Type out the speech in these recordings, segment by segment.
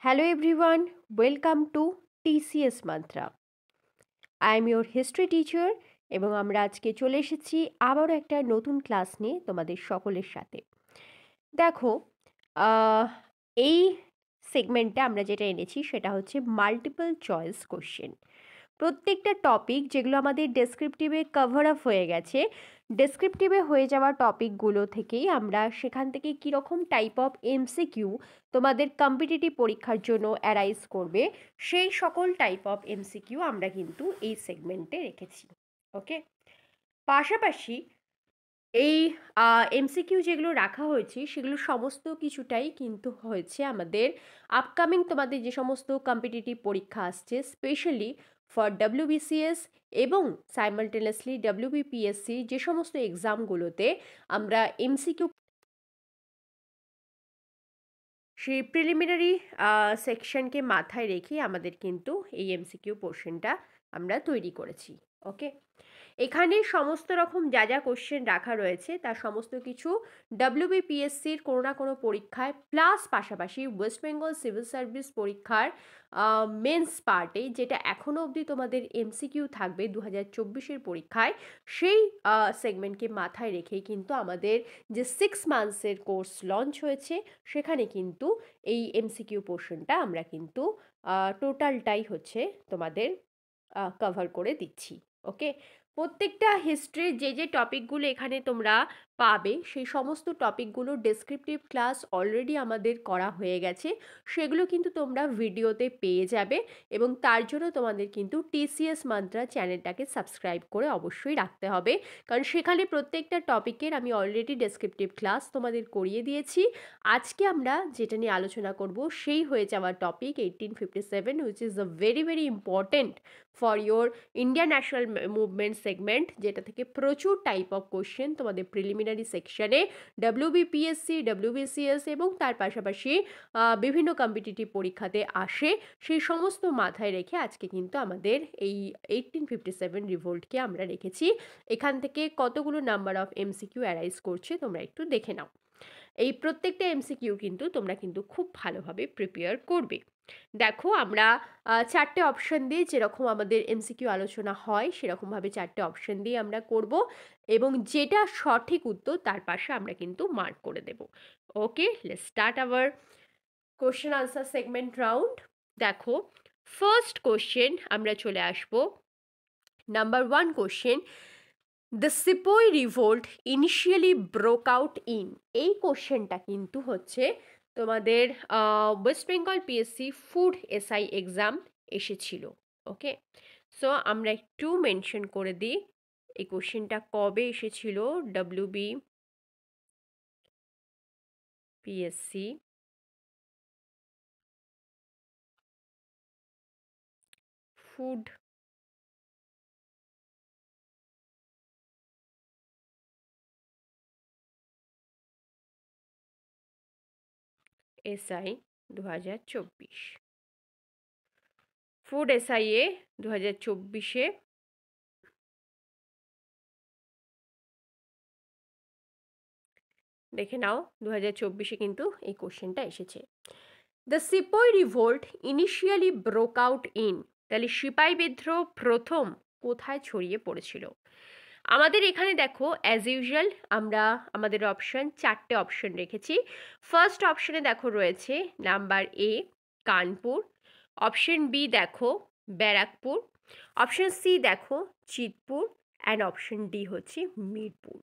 Hello everyone, welcome to TCS Mantra. I am your history teacher এবং আমরা আজকে চলে এসেছি আবারও একটা নতুন ক্লাস নিয়ে তোমাদের সকলের সাথে। দেখো, আহ, এই সেগমেন্টে আমরা যেটা এনেছি সেটা হচ্ছে মাল্টিপল চয়েস কোশ্চেন। প্রত্যেকটা টপিক যেগুলো আমাদের ডেসক্রিপটিভে কভার আপ হয়ে গেছে, ডেসক্রিপটিভে হয়ে যাওয়া টপিকগুলো থেকেই আমরা সেখান থেকে কীরকম টাইপ অফ এমসিকিউ তোমাদের কম্পিটিটিভ পরীক্ষার জন্য অ্যারাইজ করবে সেই সকল টাইপ অফ এমসিকিউ আমরা কিন্তু এই সেগমেন্টে রেখেছি। ওকে, পাশাপাশি এই এমসিকিউ যেগুলো রাখা হয়েছে সেগুলো সমস্ত কিছুটাই কিন্তু হয়েছে আমাদের আপকামিং তোমাদের যে সমস্ত কম্পিটিটিভ পরীক্ষা আসছে, স্পেশালি ফর ডাব্লিউবিসিএস এবং সাইমালটেনিয়াসলি ডাব্লিউবিপিএসসি যে সমস্ত এক্সামগুলোতে আমরা এমসিকিউ সেই প্রিলিমিনারি সেকশনকে মাথায় রেখে আমাদের কিন্তু এই এমসিকিউ পোর্শনটা আমরা তৈরি করেছি। ওকে, এখানে সমস্ত রকম যা যা কোশ্চেন রাখা রয়েছে তার সমস্ত কিছু ডাব্লিউবিপিএসসির কোনো না কোনো পরীক্ষায়, প্লাস পাশাপাশি ওয়েস্ট বেঙ্গল সিভিল সার্ভিস পরীক্ষার মেন্স পার্টে, যেটা এখনও অবধি তোমাদের এমসিকিউ থাকবে 2024-এর পরীক্ষায়, সেই সেগমেন্টকে মাথায় রেখেই কিন্তু আমাদের যে 6 মান্থসের কোর্স লঞ্চ হয়েছে সেখানে কিন্তু এই এমসিকিউ পোর্শনটা আমরা কিন্তু টোটালটাই হচ্ছে তোমাদের কভার করে দিচ্ছি। ওকে, প্রত্যেকটা হিস্ট্রির যে যে টপিকগুলো এখানে তোমরা পাবে সেই সমস্ত টপিকগুলো ডেসক্রিপটিভ ক্লাস অলরেডি আমাদের করা হয়ে গেছে, সেগুলো কিন্তু তোমরা ভিডিওতে পেয়ে যাবে এবং তার জন্য তোমাদের কিন্তু টিসিএস মান্ত্রা চ্যানেলটাকে সাবস্ক্রাইব করে অবশ্যই রাখতে হবে, কারণ সেখানে প্রত্যেকটা টপিকের আমি অলরেডি ডেসক্রিপটিভ ক্লাস তোমাদের করিয়ে দিয়েছি। আজকে আমরা যেটা নিয়ে আলোচনা করব সেই হয়ে যাওয়া topic 1857, which is a very very important for your Indian national movement segment, যেটা থেকে প্রচুর টাইপ অফ কোশ্চেন তোমাদের প্রিলিমিনারি সেকশনে ডাব্লিউবিপিএসসি, ডাব্লিউবিসিএস এবং তার পাশাপাশি বিভিন্ন কম্পিটিটিভ পরীক্ষাতে আসে, সেই সমস্ত মাথায় রেখে আজকে কিন্তু আমাদের এই 1857 রিভোল্টকে আমরা রেখেছি। এখান থেকে কতগুলো নাম্বার অফ এমসিকিউ অ্যারাইজ করছে তোমরা একটু দেখে নাও। এই প্রত্যেকটা এমসিকিউ কিন্তু তোমরা কিন্তু খুব ভালোভাবে প্রিপেয়ার করবে। দেখো, আমরা চারটে অপশন দিয়ে যেরকম আমাদের এমসিকিউ আলোচনা হয় সেরকমভাবে চারটে অপশন দিয়ে আমরা করব এবং যেটা সঠিক উত্তর তার পাশে আমরা কিন্তু মার্ক করে দেব। Okay, let's start our question answer segment round. দেখো, ফার্স্ট কোশ্চেন আমরা চলে আসব। Number 1 question, the sepoy revolt initially broke out in. এই কোশ্চেনটা কিন্তু হচ্ছে তোমাদের West Bengal PSC food SI exam এসেছিল। ওকে, সো আমরা একটু মেনশন করে দিই এই কোশ্চেনটা কবে এসেছিল। WB PSC food SI 2024, food এসআইএ 2024-এ দেখে নাও, 2024-এ কিন্তু এই কোশ্চেনটা এসেছে। The sepoy revolt initially broke out in, তাহলে সিপাই বিদ্রোহ প্রথম কোথায় ছড়িয়ে পড়েছিল? আমাদের এখানে দেখো, অ্যাজ ইউজুয়াল আমরা আমাদের অপশন চারটে অপশন রেখেছি। ফার্স্ট অপশনে দেখো রয়েছে number A Kanpur, option B দেখো ব্যারাকপুর, অপশন সি দেখো চিতপুর, অ্যান্ড অপশন ডি হচ্ছে মিরপুর।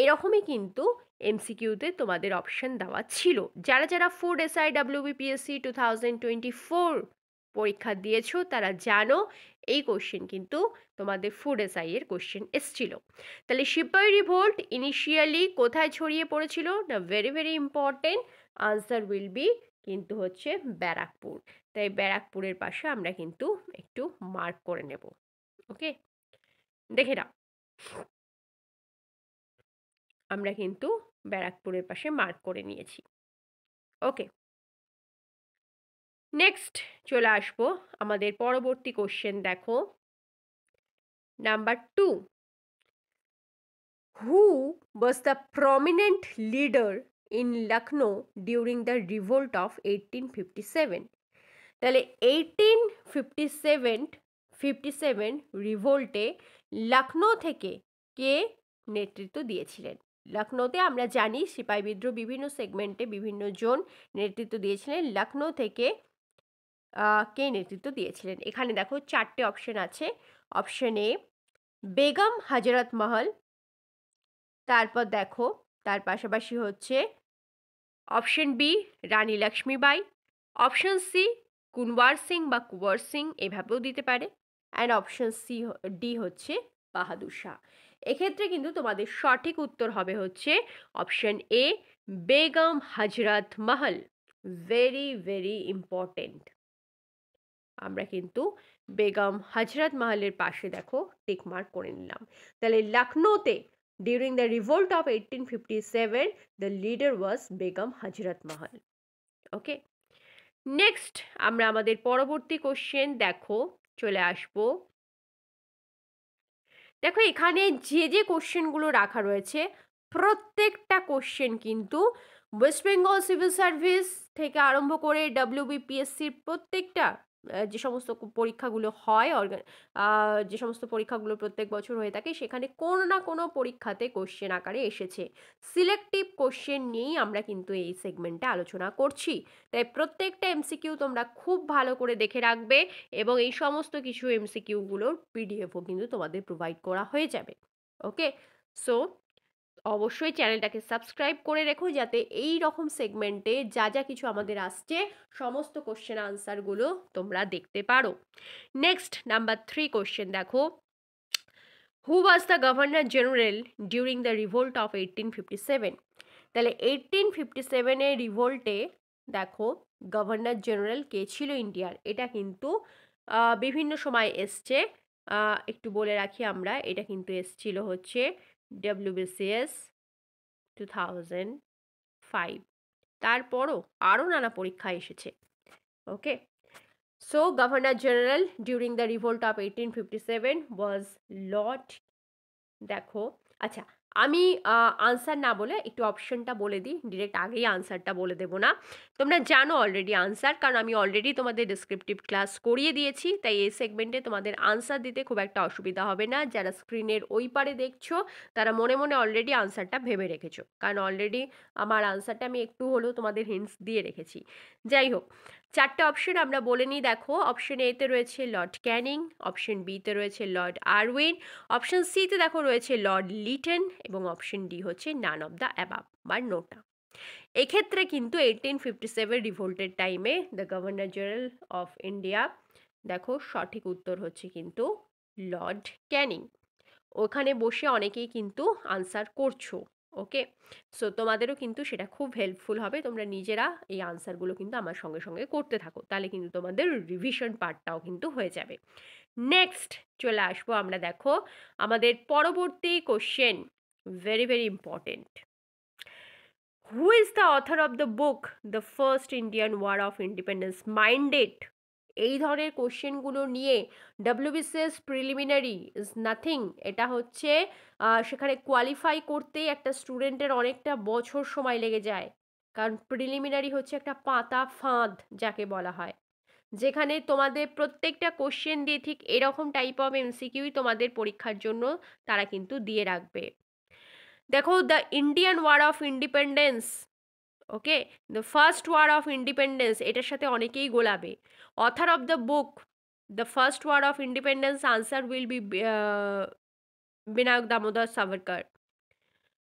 এরকমই কিন্তু এমসিকিউতে তোমাদের অপশন দেওয়া ছিল। যারা যারা ফুড এসআই ডাব্লিউবিপিএসসি 2024 পরীক্ষা দিয়েছো তারা জানো এই কোশ্চেন কিন্তু তোমাদের ফুড এসআই এর কোশ্চেন এসছিল। তাহলে সিপাই রিভোল্ট ইনিশিয়ালি কোথায় ছড়িয়ে পড়েছিল? না, very very important, answer will B কিন্তু হচ্ছে ব্যারাকপুর। তাই ব্যারাকপুরের পাশে আমরা কিন্তু একটু মার্ক করে নেব। ওকে, দেখে নাও, আমরা কিন্তু ব্যারাকপুরের পাশে মার্ক করে নিয়েছি। ওকে, নেক্সট চলে আসবো আমাদের পরবর্তী কোশ্চেন। দেখো, number 2, who was the prominent leader in Lucknow during the revolt of 1857? তাহলে 1857 রিভোল্টে লখনৌ থেকে কে নেতৃত্ব দিয়েছিলেন? লখনৌতে আমরা জানি সিপাহী বিদ্রোহ বিভিন্ন সেগমেন্টে বিভিন্ন জন নেতৃত্ব দিয়েছিলেন। লখনৌ থেকে কে নেতৃত্ব দিয়েছিলেন? এখানে দেখো 4টে অপশন আছে। অপশন এ বেগম হজরত মহল, তারপর দেখো তার পাশাপাশি হচ্ছে অপশন বি রানী লক্ষ্মীবাই, অপশন সি কুনওয়ার সিং বা কুঁওয়ার সিং এভাবেও দিতে পারে, অ্যান্ড অপশন ডি হচ্ছে বাহাদুর শাহ। এক্ষেত্রে কিন্তু তোমাদের সঠিক উত্তর হবে হচ্ছে option A Begum Hazrat Mahal. Very very important. আমরা কিন্তু বেগম হজরত মহলের পাশে দেখো টিক মার্ক করে নিলাম। তাহলে লখনৌতে during the revolt of 1857 the leader was Begum Hazrat Mahal. Okay, next আমরা আমাদের পরবর্তী কোশ্চেন দেখো চলে আসবো। দেখো এখানে যে যে কোশ্চেনগুলো রাখা রয়েছে প্রত্যেকটা কোশ্চেন কিন্তু ওয়েস্ট বেঙ্গল সিভিল সার্ভিস থেকে আরম্ভ করে WBPSCর প্রত্যেকটা যে সমস্ত পরীক্ষাগুলো হয় যে সমস্ত পরীক্ষাগুলো প্রত্যেক বছর হয়ে থাকে সেখানে কোনো না কোনো পরীক্ষাতে কোশ্চেন আকারে এসেছে। সিলেক্টিভ কোশ্চেন নিয়েই আমরা কিন্তু এই সেগমেন্টে আলোচনা করছি। তাই প্রত্যেকটা এমসিকিউ তোমরা খুব ভালো করে দেখে রাখবে এবং এই সমস্ত কিছু এমসিকিউগুলোর পিডিএফও কিন্তু তোমাদের প্রোভাইড করা হয়ে যাবে। ওকে, সো অবশ্যই চ্যানেলটাকে সাবস্ক্রাইব করে রেখো যাতে এই রকম সেগমেন্টে যা যা কিছু আমাদের আসছে সমস্ত কোশ্চেন আনসারগুলো তোমরা দেখতে পারো। নেক্সট নাম্বার 3 কোশ্চেন দেখো, who was the governor general during the revolt of 1857? তাহলে 1857 রিভোল্টে দেখো গভর্নর জেনারেল কে ছিল ইন্ডিয়ার, এটা কিন্তু বিভিন্ন সময় এসছে। একটু বলে রাখি আমরা, এটা কিন্তু এসছিল হচ্ছে WBCS 2005, তারপরও আরও নানা পরীক্ষা এসেছে। Okay, so governor general during the revolt of 1857 was lord, দেখো আচ্ছা আমি আনসার না বলে একটু অপশনটা বলে দিই, ডিরেক্ট আগেই আনসারটা বলে দেবো না। তোমরা জানো অলরেডি আনসার, কারণ আমি অলরেডি তোমাদের ডিসক্রিপটিভ ক্লাস করিয়ে দিয়েছি, তাই এই সেগমেন্টে তোমাদের আনসার দিতে খুব একটা অসুবিধা হবে না। যারা স্ক্রিনের ওই পারে দেখছো তারা মনে মনে অলরেডি আনসারটা ভেবে রেখেছো, কারণ অলরেডি আমার আনসারটা আমি একটু হলেও তোমাদের হিন্টস দিয়ে রেখেছি। যাই হোক, 4টে অপশন আমরা বলে নিই। দেখো অপশন এতে রয়েছে লর্ড ক্যানিং, অপশন বিতে রয়েছে লর্ড আরউইন, অপশন সিতে দেখো রয়েছে লর্ড লিটন এবং অপশন ডি হচ্ছে নান অফ দ্য অ্যাবাভ বা নোটা। এক্ষেত্রে কিন্তু 1857 রিভোল্টের টাইমে the governor general of India, দেখো সঠিক উত্তর হচ্ছে কিন্তু লর্ড ক্যানিং। ওখানে বসে অনেকেই কিন্তু আনসার করছো। ওকে, সো তোমাদেরও কিন্তু সেটা খুব হেল্পফুল হবে, তোমরা নিজেরা এই আনসারগুলো কিন্তু আমার সঙ্গে সঙ্গে করতে থাকো, তাহলে কিন্তু তোমাদের রিভিশন পার্টটাও কিন্তু হয়ে যাবে। নেক্সট চলে আসবো আমরা দেখো আমাদের পরবর্তী question, very very important. Who is the author of the book the first Indian war of independence minded? এই ধরনের কোশ্চেনগুলো নিয়ে WBCS প্রিলিমিনারি ইজ নাথিং, এটা হচ্ছে সেখানে কোয়ালিফাই করতেই একটা স্টুডেন্টের অনেকটা বছর সময় লেগে যায়, কারণ প্রিলিমিনারি হচ্ছে একটা পাতা ফাঁদ যাকে বলা হয়, যেখানে তোমাদের প্রত্যেকটা কোশ্চেন দিয়ে ঠিক এরকম টাইপ অফ এমসিকিউই তোমাদের পরীক্ষার জন্য তারা কিন্তু দিয়ে রাখবে। দেখো the Indian war of independence, okay, the first war of independence, এটার সাথে অনেকেই গোলাবে। Author of the book the first war of independence, answer will be Vinayak Damodar Savarkar.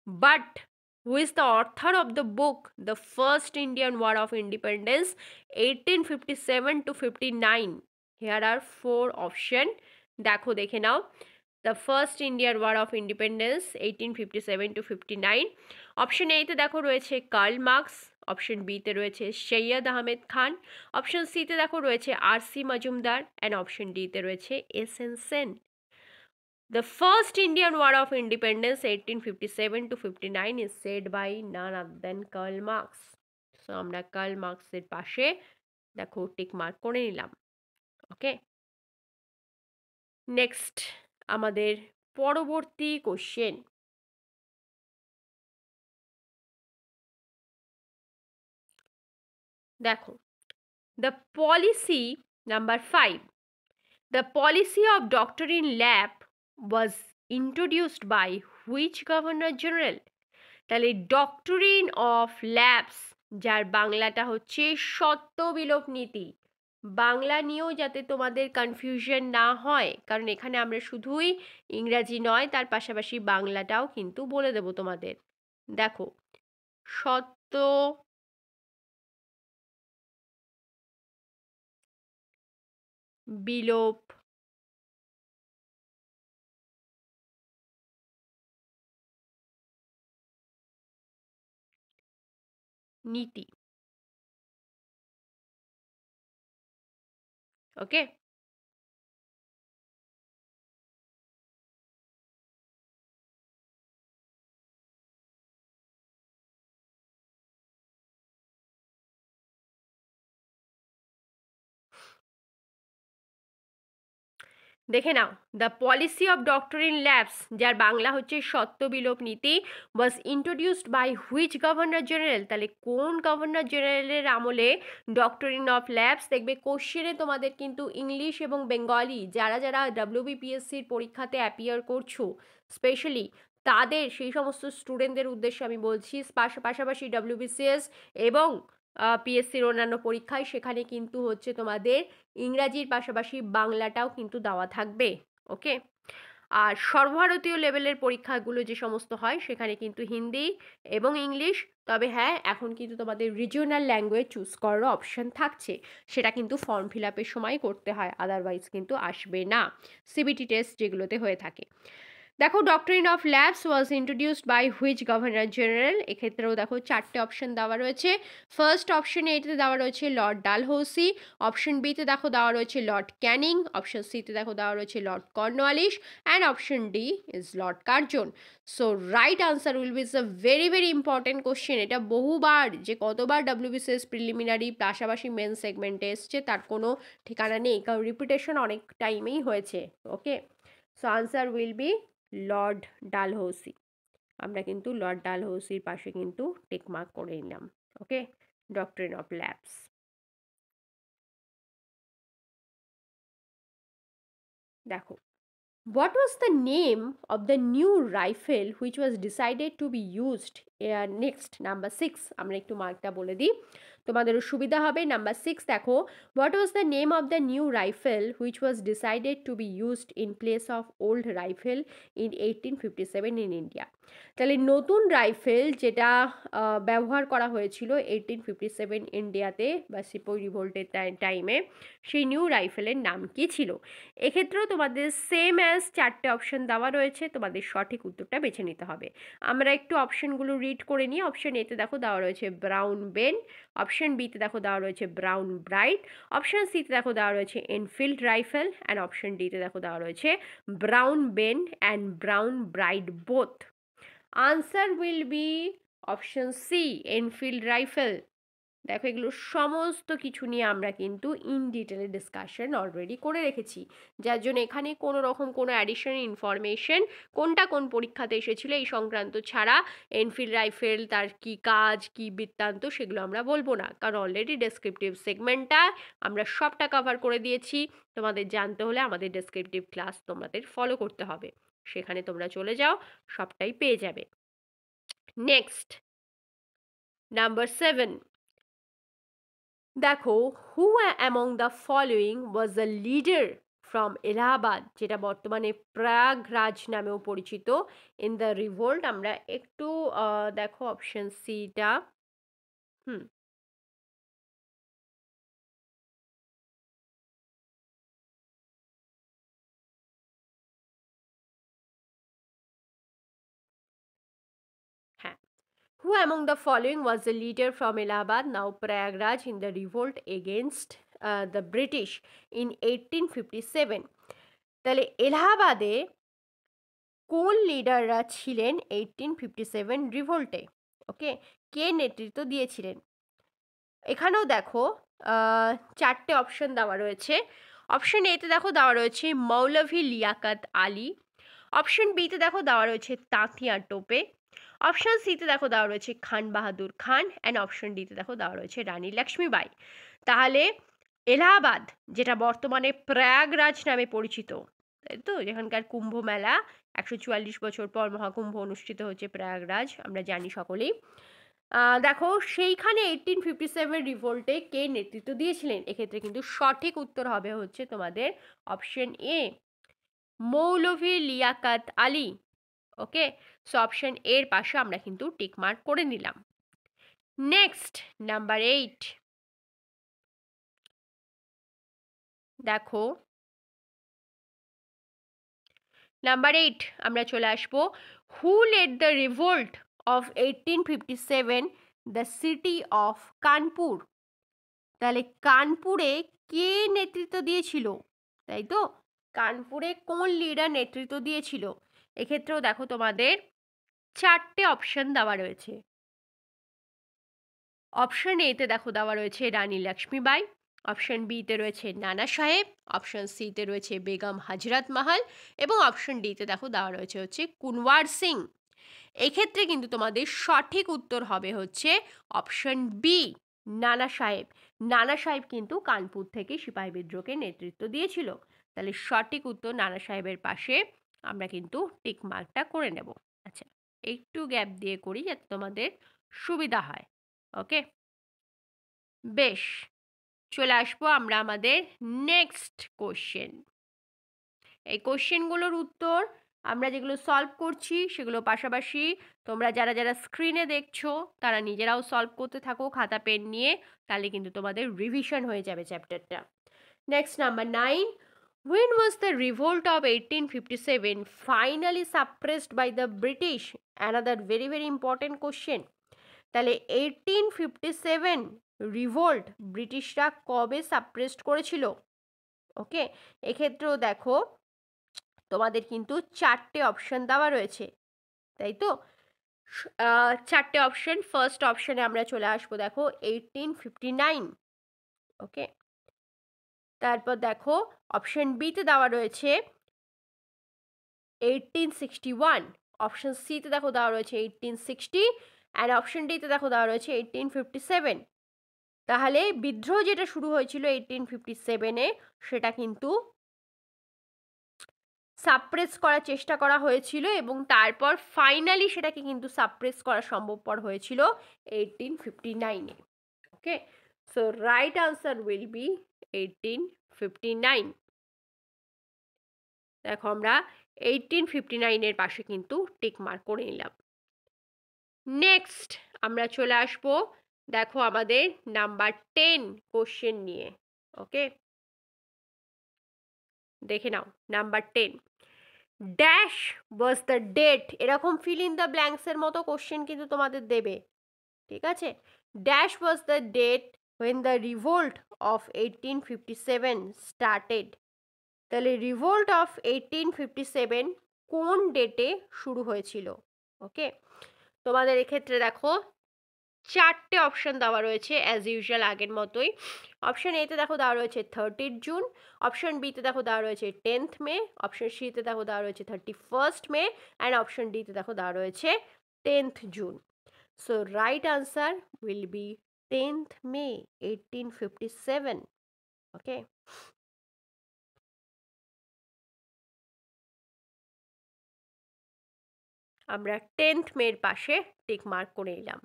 But who is the author of the book The First Indian War of Independence 1857 to 59? Here are 4 options. দেখো দেখে নাও। The First Indian War of Independence 1857 to 59. Option এতে দেখো রয়েছে Karl Marx, option বিতে রয়েছে Syed Ahmed Khan, option সিতে দেখো রয়েছে RC মজুমদার, অ্যান্ড অপশন ডিতে রয়েছে SN Sen. The first Indian War of Independence 1857 to 59 is said by none other than Karl Marx. So আমরা কার্ল মার্কসের পাশে দেখো টিক মার্ক করে নিলাম। ওকে, নেক্সট আমাদের পরবর্তী কোশ্চেন। দেখো the policy number 5, the policy of doctrine lapse was introduced by which governor general? তাহলে ডক্টরিন অফ ল্যাবস, যার বাংলাটা হচ্ছে সত্যবিলোপ নীতি। বাংলা নিয়েও যাতে তোমাদের কনফিউশন না হয়, কারণ এখানে আমরা শুধুই ইংরাজি নয়, তার পাশাপাশি বাংলাটাও কিন্তু বলে দেব তোমাদের। দেখো, সত্য বিলোপ নীতি। ওকে, দেখে নাও, the policy of doctrine lapse, যার বাংলা হচ্ছে সত্য বিলোপ নীতি, was introduced by which governor general? তাহলে কোন গভর্নর জেনারেলের আমলে ডক্টরিন অফ ল্যাবস? দেখবে কোশ্চেনে তোমাদের কিন্তু ইংলিশ এবং বেঙ্গলি, যারা যারা ডাব্লিউবিপিএসসির পরীক্ষাতে অ্যাপিয়ার করছো স্পেশালি, তাদের সেই সমস্ত স্টুডেন্টদের উদ্দেশ্যে আমি বলছি, পাশাপাশি ডাব্লিউবিসিএস এবং পিএসসির অন্যান্য পরীক্ষায় সেখানে কিন্তু হচ্ছে তোমাদের ইংরাজির পাশাপাশি বাংলাটাও কিন্তু দেওয়া থাকবে। ওকে, আর সর্বভারতীয় লেভেলের পরীক্ষাগুলো যে সমস্ত হয় সেখানে কিন্তু হিন্দি এবং ইংলিশ, তবে হ্যাঁ এখন কিন্তু তোমাদের রিজিওনাল ল্যাঙ্গুয়েজ চুজ করার অপশন থাকছে, সেটা কিন্তু ফর্ম ফিল আপের সময় করতে হয়, আদারওয়াইজ কিন্তু আসবে না সিবিটি টেস্ট যেগুলোতে হয়ে থাকে। দেখো, doctrine of lapse was introduced by which governor general? এক্ষেত্রেও দেখো চারটে অপশন দেওয়া রয়েছে। ফার্স্ট অপশন এতে দেওয়া রয়েছে লর্ড ডালহৌসি, অপশন বিতে দেখো দেওয়া রয়েছে লর্ড ক্যানিং, অপশন সিতে দেখো দেওয়া রয়েছে Lord Cornwallis, and option D is Lord Curzon. So right answer will be a very very important question. এটা বহুবার, যে কতবার ডাব্লিউবিসিএস প্রিলিমিনারি পাশাপাশি মেন সেগমেন্টে এসছে তার কোনো ঠিকানা নেই, কারণ রিপিটেশন অনেক টাইমেই হয়েছে। Okay, so answer will be Lord Dalhousie. আমরা কিন্তু লর্ড ডালহৌসির পাশে কিন্তু টিকমার্ক করে নিলাম। Okay, doctrine of lapse. দেখো, what was the name of the new rifle which was decided to be used? Next number 6, আমরা একটু মার্কটা বলে দিই, তোমাদেরও সুবিধা হবে। নাম্বার 6 দেখো, what was the name of the new rifle which was decided to be used in place of old rifle in 1857 in India? তাহলে নতুন রাইফেল যেটা ব্যবহার করা হয়েছিল 1857 ইন্ডিয়াতে বা সিপোই রিভোল্টের টাইমে, সেই নিউ রাইফেলের নাম কি ছিল? এক্ষেত্রেও তোমাদের সেম অ্যাজ চারটে অপশন দেওয়া রয়েছে, তোমাদের সঠিক উত্তরটা বেছে নিতে হবে। আমরা একটু অপশনগুলো রিড করে নিই। অপশন এতে দেখো দেওয়া রয়েছে ব্রাউন বেন, অপশন বিতে দেখো দেওয়া রয়েছে ব্রাউন ব্রাইট, অপশন সিতে দেখো দেওয়া রয়েছে এনফিল্ড রাইফেল, অ্যান্ড অপশন ডিতে দেখো দেওয়া রয়েছে Brown Bess and Brown Bright both. Answer will be option C, Enfield rifle. দেখো, এগুলো সমস্ত কিছু নিয়ে আমরা কিন্তু ইন ডিটেলে ডিসকাশন অলরেডি করে রেখেছি, যার জন্য এখানে কোনো রকম কোনো অ্যাডিশনাল ইনফরমেশন কোনটা কোন পরীক্ষাতে এসেছিলো এই সংক্রান্ত ছাড়া, এনফিল্ড রাইফেল তার কি কাজ কি বৃত্তান্ত সেগুলো আমরা বলবো না, কারণ অলরেডি ডেসক্রিপটিভ সেগমেন্টটা আমরা সবটা কভার করে দিয়েছি। তোমাদের জানতে হলে আমাদের ডেসক্রিপটিভ ক্লাস তোমাদের ফলো করতে হবে, সেখানে তোমরা চলে যাও, সবটাই পেয়ে যাবে। নেক্সট, নাম্বার 7, দেখো, হু among the following was the leader from Allahabad, যেটা বর্তমানে প্রয়াগরাজ নামেও পরিচিত, ইন দ্য রিভোল্ট? আমরা একটু দেখো অপশন সিটা, হুম, হ্যাঁ, হু among the following was the leader from Allahabad now Prayagraj in the revolt against the British in 1857? তাহলে এলাহাবাদে কোন লিডাররা ছিলেন 1857 রিভোল্টে? ওকে, কে নেতৃত্ব দিয়েছিলেন? এখানেও দেখো চারটে অপশন দেওয়া রয়েছে। অপশন এতে দেখো দেওয়া রয়েছে মৌলভী লিয়াকত আলী, অপশন বিতে দেখো দেওয়া রয়েছে তাঁতিয়া টোপে, অপশন সিতে দেখো দেওয়া রয়েছে খান বাহাদুর খান, অ্যান্ড অপশন ডিতে দেখো দেওয়া রয়েছে রানী লক্ষ্মীবাই। তাহলে এলাহাবাদ, যেটা বর্তমানে প্রয়াগরাজ নামে পরিচিত, তাই তো, যেখানকার কুম্ভ মেলা 144 বছর পর মহাকুম্ভ অনুষ্ঠিত হচ্ছে প্রয়াগরাজ, আমরা জানি সকলেই। দেখো সেইখানে 1857 রিভোল্টে কে নেতৃত্ব দিয়েছিলেন? এক্ষেত্রে কিন্তু সঠিক উত্তর হবে হচ্ছে তোমাদের option A, Maulvi Liaquat Ali. Okay, so option এর পাশে আমরা কিন্তু টিক মার্ক করে নিলাম। নেক্সট নাম্বার 8, দেখো নাম্বার 8 আমরা চলে আসবো, who led the revolt of 1857 the city of Kanpur. তাহলে কানপুরে কে নেতৃত্ব দিয়েছিল, তাই তো, কানপুরে কোন লিডার নেতৃত্ব দিয়েছিল? এক্ষেত্রেও দেখো তোমাদের 4টে অপশন দেওয়া রয়েছে। অপশন এতে দেখো দেওয়া রয়েছে রানী লক্ষ্মীবাই, অপশন বিতে রয়েছে নানা সাহেব, অপশন সিতে রয়েছে বেগম হাজরাত মাহাল, এবং অপশন ডিতে দেখো দেওয়া রয়েছে হচ্ছে কুনওয়ার সিং। এক্ষেত্রে কিন্তু তোমাদের সঠিক উত্তর হবে হচ্ছে অপশন বি, নানা সাহেব। নানা সাহেব কিন্তু কানপুর থেকে সিপাহী বিদ্রোহকে নেতৃত্ব দিয়েছিল। তাহলে সঠিক উত্তর নানা সাহেবের পাশে আমরা কিন্তু টিক মার্কটা করে নেব। আচ্ছা, একটু গ্যাপ দিয়ে করি যাতে তোমাদের সুবিধা হয়। ওকে, বেশ, চলে আসবো আমরা আমাদের নেক্সট কোশ্চেন। এই কোশ্চেনগুলোর উত্তর আমরা যেগুলো সলভ করছি সেগুলো পাশাপাশি তোমরা যারা যারা স্ক্রিনে দেখছো তারা নিজেরাও সলভ করতে থাকো খাতা পেন নিয়ে, তাহলে কিন্তু তোমাদের রিভিশন হয়ে যাবে চ্যাপ্টারটা। Next number 9, when was the revolt of 1857 finally suppressed by the British? Another very very important question. তাহলে 1857 রিভোল্ট ব্রিটিশরা কবে সাপ্রেসড করেছিল? ওকে, এক্ষেত্রেও দেখো তোমাদের কিন্তু 4টে অপশন দেওয়া রয়েছে, তাই তো। 4টে অপশন, ফার্স্ট অপশনে আমরা চলে আসবো দেখো 1859। ওকে, তারপর দেখো অপশন বিতে দেওয়া রয়েছে 1861, অপশন সিতে দেখো দেওয়া রয়েছে 1860, অ্যান্ড অপশন ডিতে দেখো দেওয়া রয়েছে 1857। তাহলে বিদ্রোহ যেটা শুরু হয়েছিল 1857-এ সেটা কিন্তু সাপ্রেস করার চেষ্টা করা হয়েছিল এবং তারপর ফাইনালি সেটাকে কিন্তু সাপ্রেস করা সম্ভবপর হয়েছিল 1859-এ। Okay, so right answer will be 1859। দেখো আমরা 1859-এর পাশে কিন্তু টিক মার্ক করে নিলাম। নেক্সট আমরা চলে আসবো দেখো আমাদের নাম্বার 10 কোশ্চেন নিয়ে। ওকে, দেখে নাও number 10, dash was the date, এরকম ফিল ইন দ্য ব্ল্যাঙ্কসের মতো কোশ্চেন কিন্তু তোমাদের দেবে, ঠিক আছে। Dash was the date when the revolt of 1857 started. তাহলে রিভোল্ট অফ 1857 কোন ডেটে শুরু হয়েছিল? ওকে, তোমাদের এক্ষেত্রে দেখো 4টে অপশন দেওয়া রয়েছে অ্যাজ ইউজুয়াল আগের মতোই। অপশন এতে দেখো দেওয়া রয়েছে 30 জুন, অপশন বিতে দেখো দেওয়া রয়েছে 10th মে, অপশন সিতে দেখো দেওয়া রয়েছে 31st মে, অ্যান্ড অপশন ডিতে দেখো দেওয়া রয়েছে 10th June. So right answer will B 10th মে 1857। ওকে, আমরা 10th মের পাশে টিক মার্ক করে নিলাম।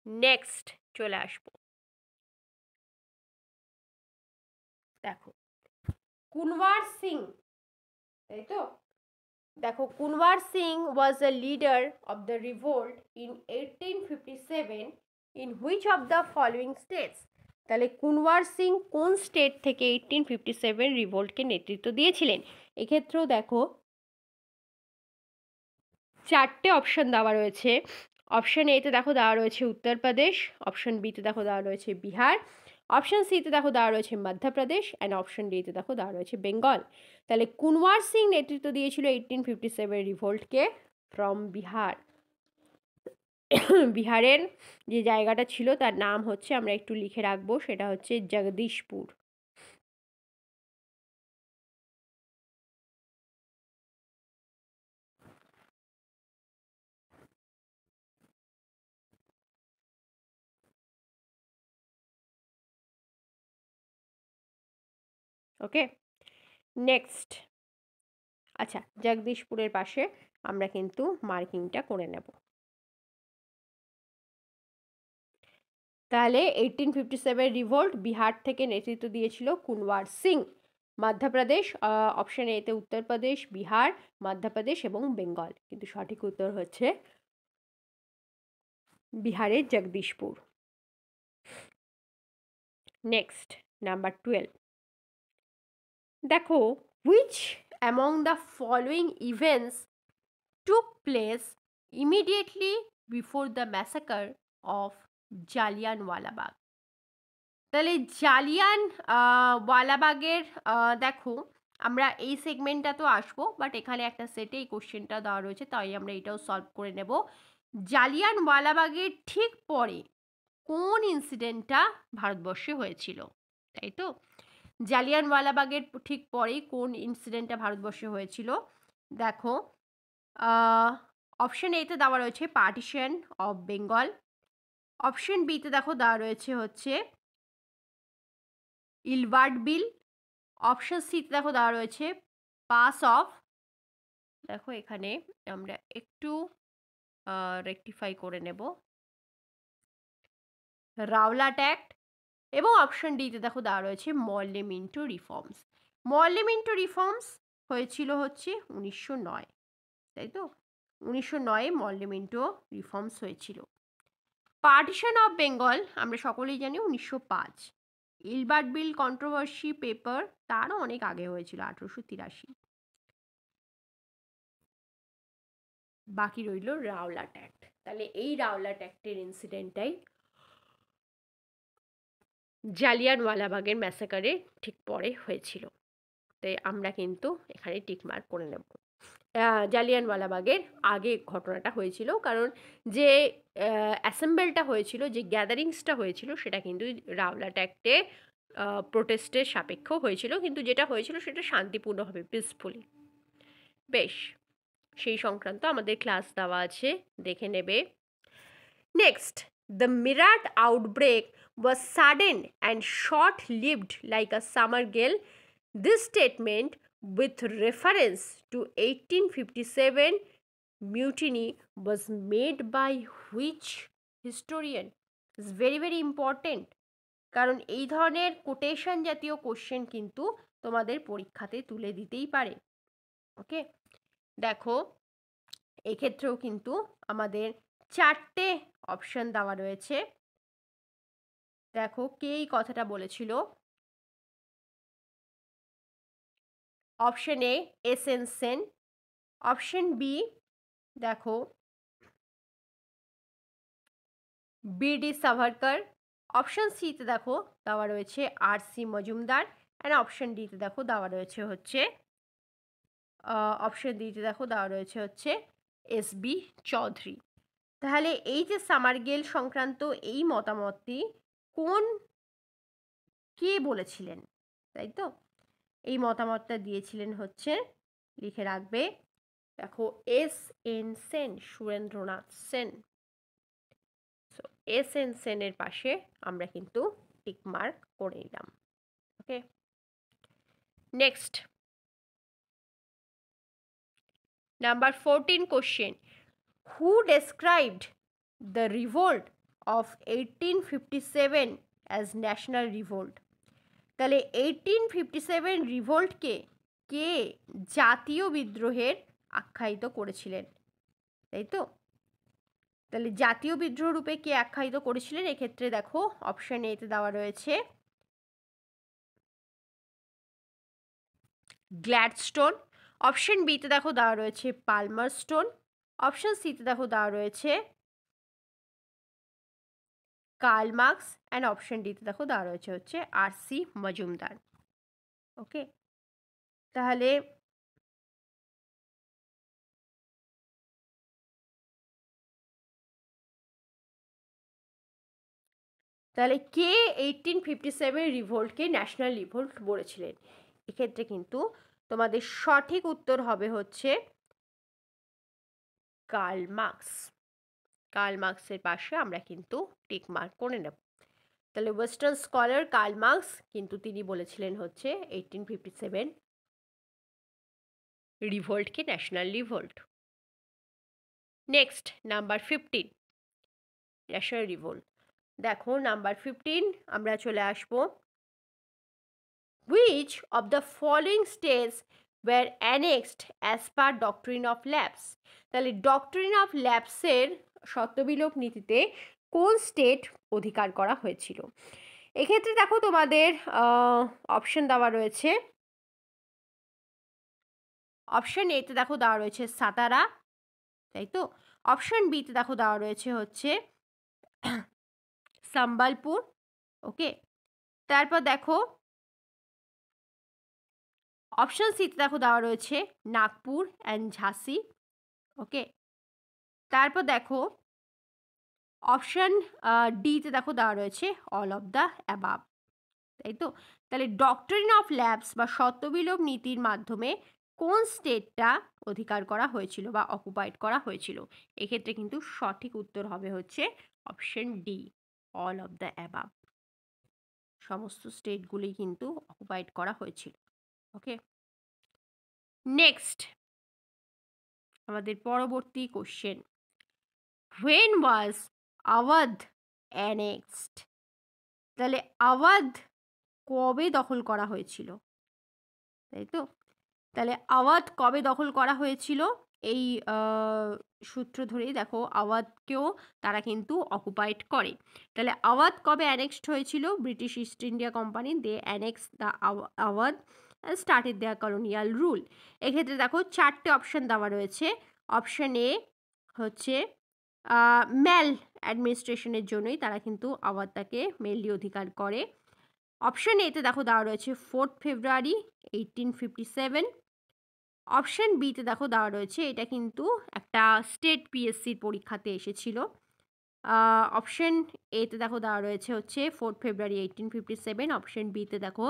নেক্সট চলে আসবো, দেখো কুনওয়ার সিং, তাই তো। দেখো Kunwar Singh was a leader of the revolt in 1857 in which of the following states. তাহলে কুনওয়ার সিং কোন স্টেট থেকে 1857 রিভোল্টকে নেতৃত্ব দিয়েছিলেন? এক্ষেত্রেও দেখো 4টে অপশন দেওয়া রয়েছে। অপশন এতে দেখো দেওয়া রয়েছে উত্তরপ্রদেশ, অপশন বিতে দেখো দেওয়া রয়েছে বিহার, অপশন সিতে দেখো দেওয়া রয়েছে মধ্যপ্রদেশ, অ্যান্ড অপশন ডিতে দেখো দেওয়া রয়েছে বেঙ্গল। তাহলে কুনওয়ার সিং নেতৃত্ব দিয়েছিল 1857 রিভোল্টকে ফ্রম বিহার। বিহারের যে জায়গাটা ছিল তার নাম হচ্ছে, আমরা একটু লিখে রাখবো, সেটা হচ্ছে জগদীশপুর। ওকে, নেক্সট। আচ্ছা, জগদীশপুরের পাশে আমরা কিন্তু মার্কিংটা করে নেব। তাহলে 1857 রিভোল্ট বিহার থেকে নেতৃত্ব দিয়েছিল কুনওয়ার সিং। মধ্যপ্রদেশ, অপশন এতে উত্তরপ্রদেশ, বিহার, মধ্যপ্রদেশ এবং বেঙ্গল, কিন্তু সঠিক উত্তর হচ্ছে বিহারের জগদীশপুর। Next, number 12। দেখো, which among the following events took place immediately before the massacre of Jallianwala Bagh. তাহলে ওয়ালাবাগের দেখো, আমরা এই সেগমেন্টটা তো আসবো, বাট এখানে একটা সেটে এই কোশ্চেনটা দেওয়া রয়েছে, তাই আমরা এটাও সলভ করে নেব। জালিয়ানওয়ালাবাগের ঠিক পরে কোন ইনসিডেন্টটা ভারতবর্ষে হয়েছিল, তাই তো? জালিয়ানওয়ালাবাগের ঠিক পরেই কোন ইনসিডেন্টটা ভারতবর্ষে হয়েছিল? দেখো, অপশন এতে দেওয়া রয়েছে পার্টিশন অফ বেঙ্গল। অপশন বিতে দেখো দেওয়া রয়েছে হচ্ছে ইলবার্ট বিল। অপশন সিতে দেখো দেওয়া রয়েছে পাস অফ, দেখো এখানে আমরা একটু রেকটিফাই করে নেব, রাওলাট অ্যাক্ট। এবং অপশন ডিতে দেখো দেওয়া রয়েছে মর্লে-মিন্টো রিফর্মস। মর্লে-মিন্টো রিফর্মস হয়েছিল হচ্ছে 1909, তাই তো? 1909 মর্লে-মিন্টো রিফর্মস হয়েছিল। পার্টিশন অফ বেঙ্গল আমরা সকলেই জানি 1905। ইলবার্ট বিল কন্ট্রোভার্সি পেপার তারও অনেক আগে হয়েছিল, 1883। বাকি রইল রাওলাট অ্যাক্ট। তাহলে এই রাওলাট অ্যাক্টের ইনসিডেন্টটাই জালিয়ানওয়ালাবাগের ম্যাসাকারে ঠিক পরে হয়েছিল, তাই আমরা কিন্তু এখানে টিকমার্ক করে নেব। জালিয়ানওয়ালাবাগের আগে ঘটনাটা হয়েছিল, কারণ যে অ্যাসেম্বলটা হয়েছিল, যে গ্যাদারিংসটা হয়েছিল, সেটা কিন্তু রাওলাট অ্যাক্টে প্রোটেস্টের সাপেক্ষ হয়েছিল, কিন্তু যেটা হয়েছিল সেটা শান্তিপূর্ণভাবে, পিসফুলি। বেশ, সেই সংক্রান্ত আমাদের ক্লাস দেওয়া আছে, দেখে নেবে। Next, the Mirat outbreak was sudden and short-lived like a summer gale. This statement, with reference to 1857 mutiny, was made by which historian? It's very very important, কারণ এই ধরনের কোটেশন জাতীয় কোশ্চেন কিন্তু তোমাদের পরীক্ষাতে তুলে দিতেই পারে। ওকে, দেখো এক্ষেত্রেও কিন্তু আমাদের 4টে অপশন দেওয়া রয়েছে। দেখো কে এই কথাটা বলেছিল। Option A S N. Sen. Option B দেখো বি.ডি. সাভারকর। অপশন সিতে দেখো দেওয়া রয়েছে আর.সি. মজুমদার। অ্যান্ড অপশন ডিতে দেখো দেওয়া রয়েছে হচ্ছে অপশন ডিতে দেখো দেওয়া রয়েছে হচ্ছে এস.বি. চৌধুরী। তাহলে এই যে সামারগেল সংক্রান্ত এই মতামতটি কোন, কে বলেছিলেন, তাই তো? এই মতামতটা দিয়েছিলেন হচ্ছে, লিখে রাখবে, দেখো S N. Sen, Surendranath Sen. So S N. সেনের পাশে আমরা কিন্তু টিক মার্ক করে নিলাম। Okay, next, number 14 question, who described the revolt of 1857 as national revolt? তাহলে 1857 রিভোল্টকে কে জাতীয় বিদ্রোহের আখ্যায়িত করেছিলেন, তাই তো? তাহলে জাতীয় বিদ্রোহ রূপে কে আখ্যায়িত করেছিলেন? এক্ষেত্রে দেখো অপশন এতে দেওয়া রয়েছে গ্ল্যাডস্টোন। অপশন বিতে দেখো দেওয়া রয়েছে পালমার স্টোন। অপশন সিতে দেখো দেওয়া রয়েছে কার্ল মার্কস। অ্যান্ড অপশন ডিতে দেখো দেওয়া রয়েছে হচ্ছে আর.সি. মজুমদার। ওকে, তাহলে কে 1857 রিভোল্টকে ন্যাশনাল রিভোল্ট বলেছিলেন? এক্ষেত্রে কিন্তু তোমাদের সঠিক উত্তর হবে হচ্ছে কার্ল মার্কস। কার্ল মার্কসের পাশে আমরা কিন্তু টিক মার্ক করে নেব। তাহলে ওয়েস্টার্ন স্কলার কার্ল মার্কস কিন্তু তিনি বলেছিলেন হচ্ছে 1857 রিভোল্টকে national revolt. Next number 15 national revolt. দেখো নাম্বার 15 আমরা চলে আসবো which of the following states were annexed as per doctrine of lapse। তাহলে ডক্ট্রিন অফ ল্যাপসের সত্যবিলোপ নীতিতে কোন স্টেট অধিকার করা হয়েছিল? এক্ষেত্রে দেখো তোমাদের অপশন দেওয়া রয়েছে। অপশন এতে দেখো দেওয়া রয়েছে সাতারা, তাই তো। অপশন বিতে দেখো দেওয়া রয়েছে হচ্ছে সম্বলপুর, ওকে। তারপর দেখো অপশন সিতে দেখো দেওয়া রয়েছে নাগপুর অ্যান্ড ঝাঁসি, ওকে। তারপর দেখো অপশন ডিতে দেখো দেওয়া রয়েছে অল অফ দ্য অ্যাবাভ, তাই তো। তাহলে ডক্ট্রিন অফ ল্যাপস বা সত্যবিলোপ নীতির মাধ্যমে কোন স্টেটটা অধিকার করা হয়েছিল বা অকুপাইড করা হয়েছিল? এক্ষেত্রে কিন্তু সঠিক উত্তর হবে হচ্ছে option D, all of the above. সমস্ত স্টেটগুলি কিন্তু অকুপাইড করা হয়েছিল, ওকে। নেক্সট আমাদের পরবর্তী question, when was Awadh annexed? তাহলে আওয়াধ কবে দখল করা হয়েছিল, তাই তো। তাহলে আওয়াধ কবে দখল করা হয়েছিল? এই সূত্র ধরেই দেখো আওয়াধকেও তারা কিন্তু অকুপাইড করে। তাহলে আওয়াধ কবে অ্যানেক্সড হয়েছিল? British East India Company they annex the Awadh and started their colonial rule. এক্ষেত্রে দেখো চারটে অপশন দেওয়া রয়েছে। অপশন এ হচ্ছে ম্যাল অ্যাডমিনিস্ট্রেশনের জন্যই তারা কিন্তু আওয়াধটাকে মেনলি অধিকার করে। অপশন এতে দেখো দেওয়া রয়েছে 4 ফেব্রুয়ারি 1857। অপশন বিতে দেখো দেওয়া রয়েছে এটা কিন্তু একটা স্টেট পিএসসির পরীক্ষাতে এসেছিল। অপশন এতে দেখো দেওয়া রয়েছে হচ্ছে 4 ফেব্রুয়ারি 1857। অপশন বিতে দেখো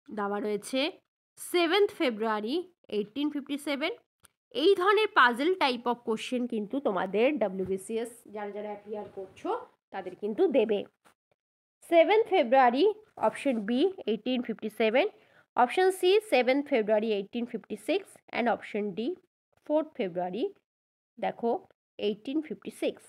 দেওয়া রয়েছে 7 ফেব্রুয়ারি 1857। এই ধরনের পাজল টাইপ অফ কোশ্চেন কিন্তু তোমাদের WBCS যারা যারা অ্যাপিয়ার করছো তাদের কিন্তু দেবে। 7 February option B 1857, option C 7 February 1856 and option D 4 February দেখো 1856।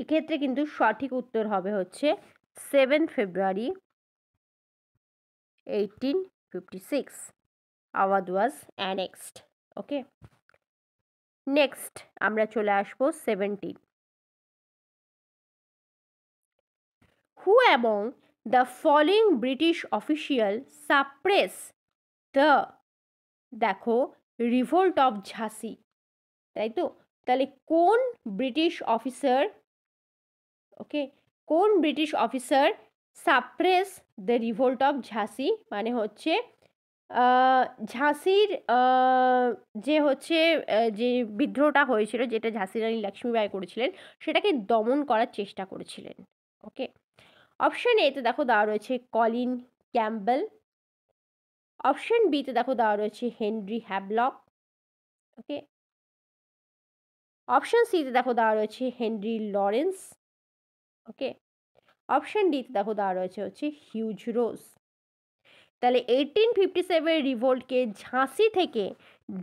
এক্ষেত্রে কিন্তু সঠিক উত্তর হবে হচ্ছে 7 ফেব্রুয়ারি 1856 আওয়াধ ওয়াজ অ্যানেক্সড, ওকে। নেক্সট আমরা চলে আসবো 17। Who among the following British official suppress the দেখো রিভোল্ট অফ ঝাঁসি, তাই তো। তাহলে কোন ব্রিটিশ অফিসার, ওকে, কোন British officer suppress the revolt of ঝাঁসি মানে হচ্ছে ঝাঁসির যে হচ্ছে যে বিদ্রোহটা হয়েছিল যেটা ঝাঁসি রানী লক্ষ্মীবাই করেছিলেন সেটাকে দমন করার চেষ্টা করেছিলেন, ওকে। অপশন এতে দেখো দেওয়া রয়েছে কলিন ক্যাম্বেল। অপশন বিতে দেখো দেওয়া রয়েছে হেনরি হ্যাবলক, ওকে। অপশন সিতে দেখো দেওয়া রয়েছে হেনরি লরেন্স, ওকে। অপশন ডিতে দেখো দেওয়া রয়েছে হচ্ছে হিউজ রোজ। তাহলে 1857 রিভোল্টকে ঝাঁসি থেকে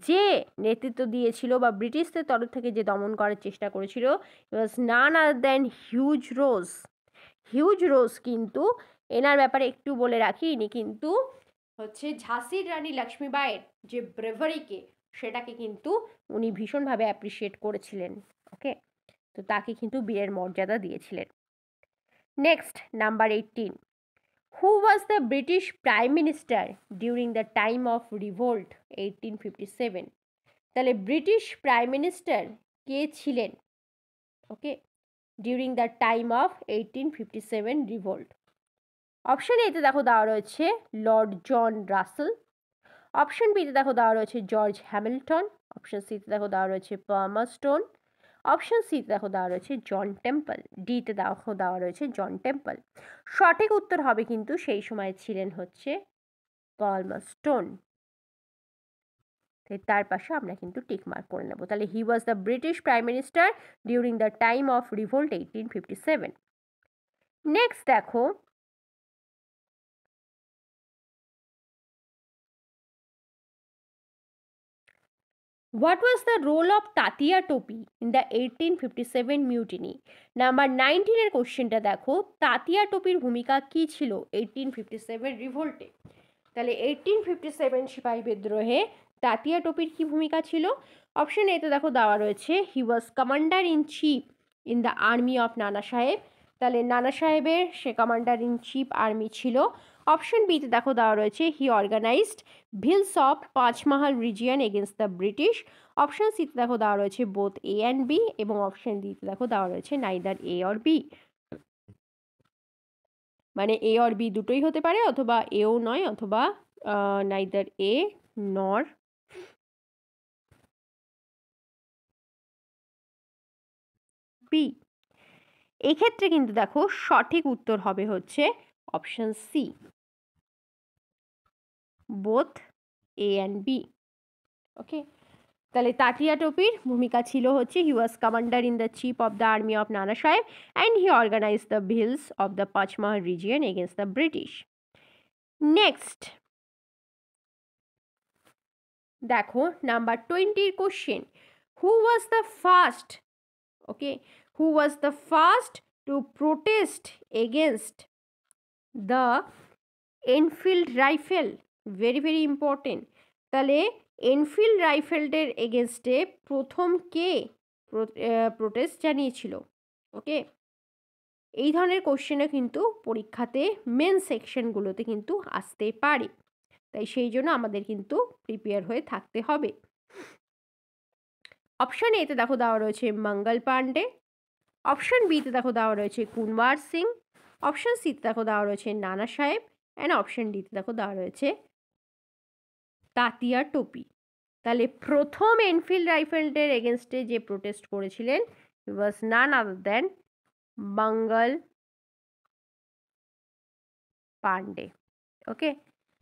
যে নেতৃত্ব দিয়েছিল বা ব্রিটিশদের তরফ থেকে যে দমন করার চেষ্টা করেছিল ওয়াজ নান আদার দেন হিউজ রোজ। হিউজ রোজ কিন্তু এনার ব্যাপারে একটু বলে রাখি, ইনি কিন্তু হচ্ছে ঝাঁসির রানী লক্ষ্মীবাইয়ের যে ব্রেভারিকে সেটাকে কিন্তু উনি ভীষণভাবে অ্যাপ্রিসিয়েট করেছিলেন। ওকে, তো তাকে কিন্তু বীরের মর্যাদা দিয়েছিলেন। Next, number 18, who was the British prime minister during the time of revolt 1857? তাহলে ব্রিটিশ প্রাইম মিনিস্টার কে ছিলেন? Okay, during the time of 1857 revolt. Option এতে দেখো দেওয়া রয়েছে লর্ড জন রাসেল, অপশন বিতে দেখো দেওয়া রয়েছে জর্জ হ্যামিল্টন, অপশন সিতে দেখো দেওয়া রয়েছে পার্মারস্টোন, অপশন সিতে দেখো দেওয়া রয়েছে জন টেম্পল, ডিতে দেখো দেওয়া রয়েছে জন টেম্পল। সঠিক উত্তর হবে কিন্তু সেই সময় ছিলেন হচ্ছে পার্মারস্টোন। তার পাশে আমরা কিন্তু টিক মার্ক করে নেব। তাহলে he was the British prime minister during the time of revolt 1857। Next দেখো, What was the role of Tatia Topi in the 1857 mutiny? Number 19 এর কোশ্চেনটা দেখো, তাতিয়া টোপির ভূমিকা কি ছিল 1857 রিভোল্টে? তাহলে 1857 সিপাহী বিদ্রোহে তাতিয়া টোপির কি ভূমিকা ছিল? অপশন এতে দেখো দেওয়া রয়েছে he was commander in chief in the army of Nana Sahib. তাহলে নানা সাহেবের সে কমান্ডার ইন চিফ আর্মি ছিল। অপশন বিতে দেখো দেওয়া রয়েছে he organized Bhils of Panchmahal region against the British. Option সিতে দেখো দেওয়া রয়েছে বোথ এ অ্যান্ড বি, এবং অপশন ডিতে দেখো দেওয়া রয়েছে নাইদার এ অর বি। মানে এ অর বি দুটোই হতে পারে, অথবা এও নয়, অথবা নাইদার এ নর বি। এক্ষেত্রে কিন্তু দেখো সঠিক উত্তর হবে হচ্ছে option C, both A and B. Okay, তাহলে তাতিয়া টোপির ভূমিকা ছিল হচ্ছে he was commander in the chief of the army of Nana Sahib and he organize the Bhils of the Panchmahal region against the British. Next দেখো, number 20 question, who was the first, okay, who was the first to protest against the Enfield rifle? Very very important. তাহলে Enfield রাইফেলদের এগেনস্টে প্রথম কে protest জানিয়েছিল? ওকে, এই ধরনের কোশ্চেনও কিন্তু পরীক্ষাতে মেন সেকশনগুলোতে কিন্তু আসতে পারে, তাই সেই জন্য আমাদের কিন্তু প্রিপেয়ার হয়ে থাকতে হবে। অপশন এতে দেখো দেওয়া রয়েছে মঙ্গল পাণ্ডে, অপশন বিতে দেখো দেওয়া রয়েছে কুনওয়ার সিং, অপশন সিতে দেখো দেওয়া রয়েছে নানা সাহেব, অ্যান্ড অপশন ডিতে দেখো দেওয়া রয়েছে তাতিয়া টোপি। তাহলে প্রথম এনফিল্ড রাইফেলদের এগেনস্টে যে প্রোটেস্ট করেছিলেন ওয়াজ নান আদার দেন মঙ্গল পাণ্ডে। ওকে,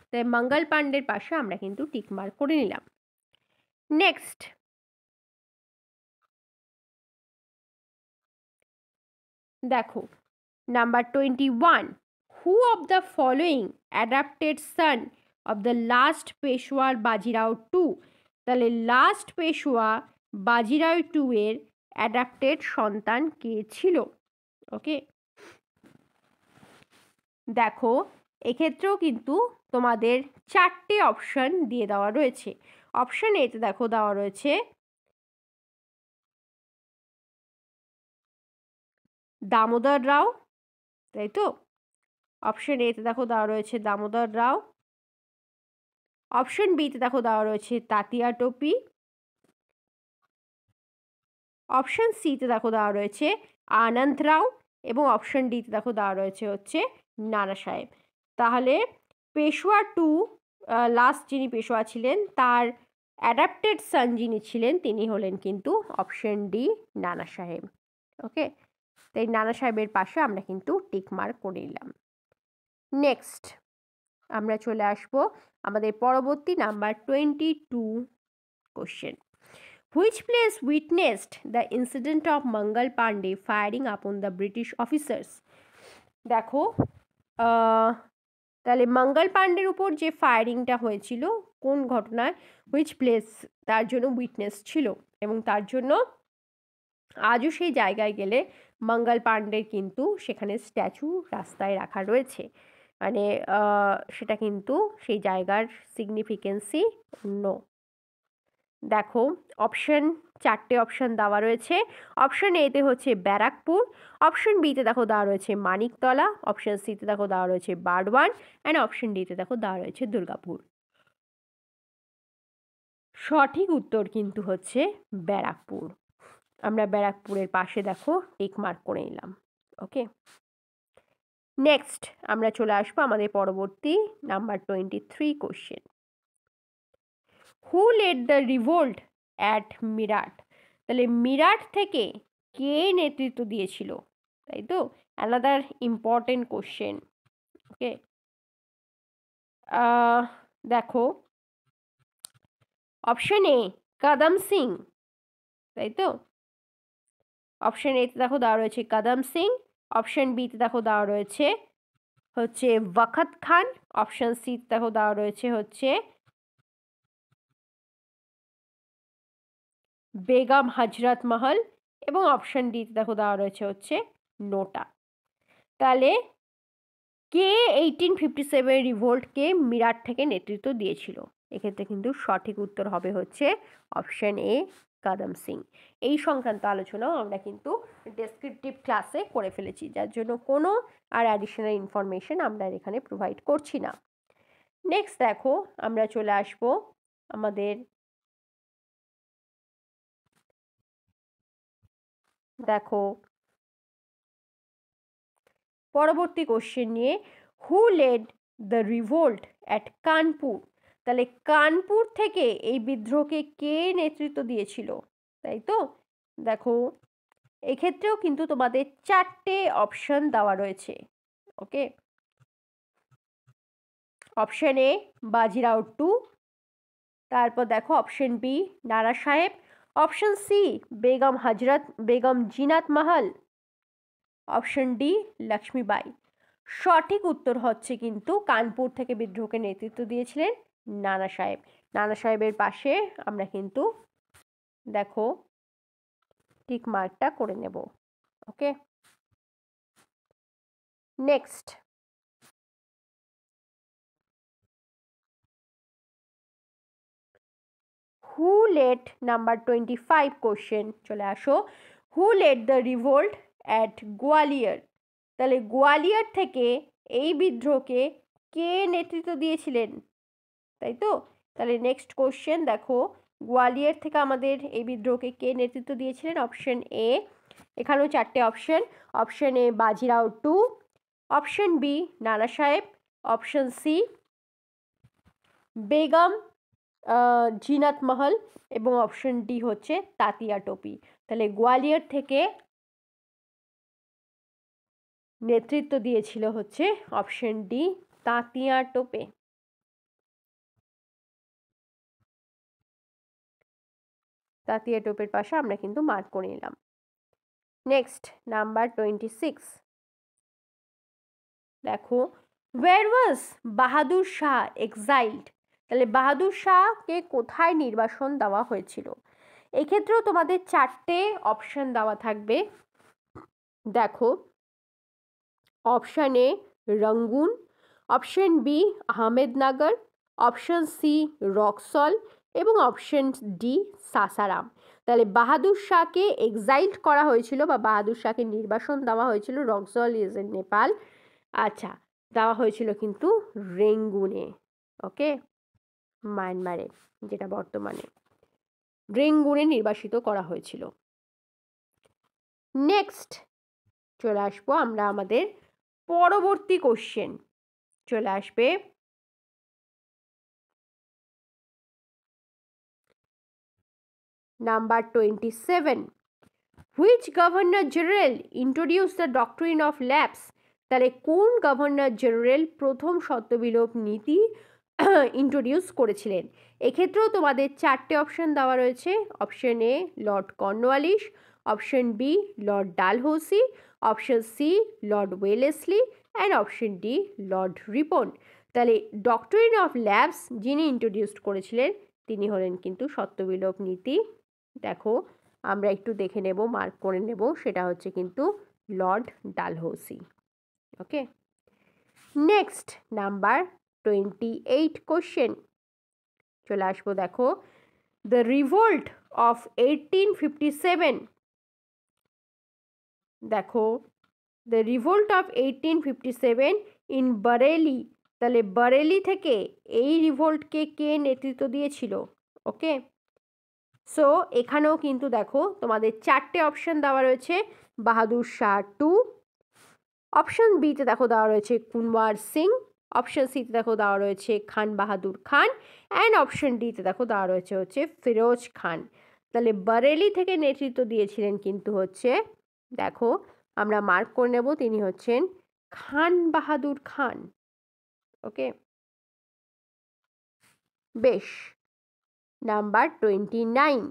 তাই মঙ্গল পাণ্ডের পাশে আমরা কিন্তু টিক মার্ক করে নিলাম। নেক্সট দেখো, number 21, who of the following adapted son of the last Peshwa Bajirao two? তাহলে লাস্ট পেশোয়া বাজিরাও টু এর অ্যাডাপ্টেড সন্তান কে ছিল? ওকে, দেখো এক্ষেত্রেও কিন্তু তোমাদের 4টে অপশন দিয়ে দেওয়া রয়েছে। অপশন এতে দেখো দেওয়া রয়েছে দামোদর রাও, তাই তো? অপশন এতে দেখো দেওয়া রয়েছে দামোদর রাও, অপশন বিতে দেখো দেওয়া রয়েছে তাতিয়া টোপি, অপশন সিতে দেখো দেওয়া রয়েছে আনন্ত রাও, এবং অপশন ডিতে দেখো দেওয়া রয়েছে হচ্ছে নানা সাহেব। তাহলে পেশোয়া টু লাস্ট যিনি পেশোয়া ছিলেন তার অ্যাডাপ্টেড সন যিনি ছিলেন তিনি হলেন কিন্তু অপশন ডি নানা সাহেব। ওকে, তাই নানা সাহেবের পাশে আমরা কিন্তু টিক মার্ক করে নিলাম। নেক্সট আমরা চলে আসব আমাদের পরবর্তী number 22 question, Which place witnessed the incident of Mangal Pandey firing upon the British officers? দেখো তাহলে মঙ্গল পাণ্ডের উপর যে ফায়ারিংটা হয়েছিল কোন ঘটনায়, হুইচ প্লেস তার জন্য উইটনেস ছিল, এবং তার জন্য আজও সেই জায়গায় গেলে মঙ্গল পাণ্ডের কিন্তু সেখানে স্ট্যাচু রাস্তায় রাখা রয়েছে। মানে সেটা কিন্তু সেই জায়গার সিগনিফিকেন্সই অন্য। দেখো অপশন, 4টে অপশন দেওয়া রয়েছে। অপশন এতে হচ্ছে ব্যারাকপুর, অপশন বিতে দেখো দেওয়া রয়েছে মানিকতলা, অপশন সিতে দেখো দেওয়া রয়েছে বারওয়ান, অ্যান্ড অপশন ডিতে দেখো দেওয়া রয়েছে দুর্গাপুর। সঠিক উত্তর কিন্তু হচ্ছে ব্যারাকপুর। আমরা ব্যারাকপুরের পাশে দেখো টিক মার্ক করে নিলাম। ওকে, নেক্সট আমরা চলে আসবো আমাদের পরবর্তী number 23 question. Who led the revolt at Meerut? তাহলে মিরাট থেকে কে নেতৃত্ব দিয়েছিল, তাই তো? Another important question. ওকে, দেখো অপশন এ কদম সিং, তাই তো? অপশন এতে দেখো দেওয়া রয়েছে কদম সিং, অপশন বিতে দেখো দেওয়া রয়েছে হচ্ছে ওয়াকত খান, অপশন সি দেখো দেওয়া রয়েছে হচ্ছে বেগম হজরত মহল, এবং অপশন ডিতে দেখো দেওয়া রয়েছে হচ্ছে নোটা। তাহলে কে 1857 রিভোল্টকে মিরাট থেকে নেতৃত্ব দিয়েছিল? এক্ষেত্রে কিন্তু সঠিক উত্তর হবে হচ্ছে অপশন এ কদম সিং। এই সংক্রান্ত আলোচনাও আমরা কিন্তু ডেসক্রিপটিভ ক্লাসে করে ফেলেছি, যার জন্য কোনো আর অ্যাডিশনাল ইনফরমেশন আমরা এখানে প্রোভাইড করছি না। নেক্সট দেখো আমরা চলে আসব আমাদের দেখো পরবর্তী কোশ্চেন নিয়ে। Who led the revolt at Kanpur? তাহলে কানপুর থেকে এই বিদ্রোহকে কে নেতৃত্ব দিয়েছিল, তাই তো? দেখো এক্ষেত্রেও কিন্তু তোমাদের 4টে অপশন দেওয়া রয়েছে। ওকে, অপশন এ বাজিরাও টু, তারপর দেখো option B Nana Sahib, option C Begum Zinat মহল, অপশন ডি লক্ষ্মীবাই। সঠিক উত্তর হচ্ছে কিন্তু কানপুর থেকে বিদ্রোহকে নেতৃত্ব দিয়েছিলেন নানা সাহেব। নানা সাহেবের পাশে আমরা কিন্তু দেখো টিক মার্কটা করে নেব। Okay, next who led number 25 question চলে আসো। Who led the revolt at Gwalior? তাহলে গোয়ালিয়র থেকে এই বিদ্রোহকে কে নেতৃত্ব দিয়েছিলেন, তাই তো? তাহলে নেক্সট কোশ্চেন দেখো, গোয়ালিয়র থেকে আমাদের এই বিদ্রোহকে কে নেতৃত্ব দিয়েছিলেন? অপশন এ, এখানেও 4টে option. Option A Bajirao two, option B Nana Sahib, option C Begum Zinat মহল, এবং অপশন ডি হচ্ছে তাতিয়া টোপি। তাহলে গোয়ালিয়র থেকে নেতৃত্ব দিয়েছিল হচ্ছে অপশন ডি তাতিয়া টোপে। তাতিয়া টোপের পাশে আমরা কিন্তু মার্ক করে নিলাম। নেক্সট নাম্বার 26 দেখো, ওয়্যার ওয়াজ বাহাদুর শাহ এক্সাইলড? তাহলে বাহাদুর শাহকে কোথায় নির্বাসন দেওয়া হয়েছিল? এক্ষেত্রেও তোমাদের 4টে অপশন দেওয়া থাকবে। দেখো option A Rangoon, option B Ahmednagar, option C Raxaul, এবং অপশন ডি সাসারাম। তাহলে বাহাদুর শাহকে এক্সাইল্ড করা হয়েছিল বা বাহাদুর শাহকে নির্বাসন দেওয়া হয়েছিল, রক্সল ইজ ইন নেপাল, আচ্ছা, দেওয়া হয়েছিল কিন্তু রেঙ্গুনে। ওকে, মায়ানমারে, যেটা বর্তমানে রেঙ্গুনে নির্বাসিত করা হয়েছিল। নেক্সট চলে আসবো আমরা আমাদের পরবর্তী কোশ্চেন। চলে আসবে number 27। Which governor general introduce the doctrine of lapse? তাহলে কোন গভর্নর জেনারেল প্রথম সত্যবিলোপ নীতি ইন্ট্রোডিউস করেছিলেন? এক্ষেত্রেও তোমাদের 4টে অপশন দেওয়া রয়েছে। Option A Lord Cornwallis, option B Lord Dalhousie, option C Lord Wellesley, and option D Lord Ripon. তাহলে ডক্ট্রিন অফ ল্যাপস যিনি ইন্ট্রোডিউস করেছিলেন তিনি হলেন কিন্তু সত্যবিলোপ নীতি। দেখো আমরা একটু দেখে নেব, মার্ক করে নেব, সেটা হচ্ছে কিন্তু লর্ড ডালহৌসি। ওকে, নেক্সট নাম্বার 28 কোশ্চেন চলে আসবো। দেখো, দ্য রিভোল্ট অফ 1857, দেখো the revolt of 1857 in Bareilly, তাহলে বারেলি থেকে এই রিভোল্টকে কে নেতৃত্ব দিয়েছিল? ওকে, সো এখানেও কিন্তু দেখো তোমাদের চারটে অপশন দেওয়া রয়েছে। বাহাদুর শাহ টু, অপশন বিতে দেখো দেওয়া রয়েছে কুনওয়ার সিং, অপশন সিতে দেখো দেওয়া রয়েছে খান বাহাদুর খান, অ্যান্ড অপশন ডিতে দেখো দেওয়া রয়েছে হচ্ছে ফিরোজ খান। তাহলে বারেলি থেকে নেতৃত্ব দিয়েছিলেন কিন্তু হচ্ছে, দেখো আমরা মার্ক করে নেব, তিনি হচ্ছেন খান বাহাদুর খান। ওকে, বেশ। Number 29,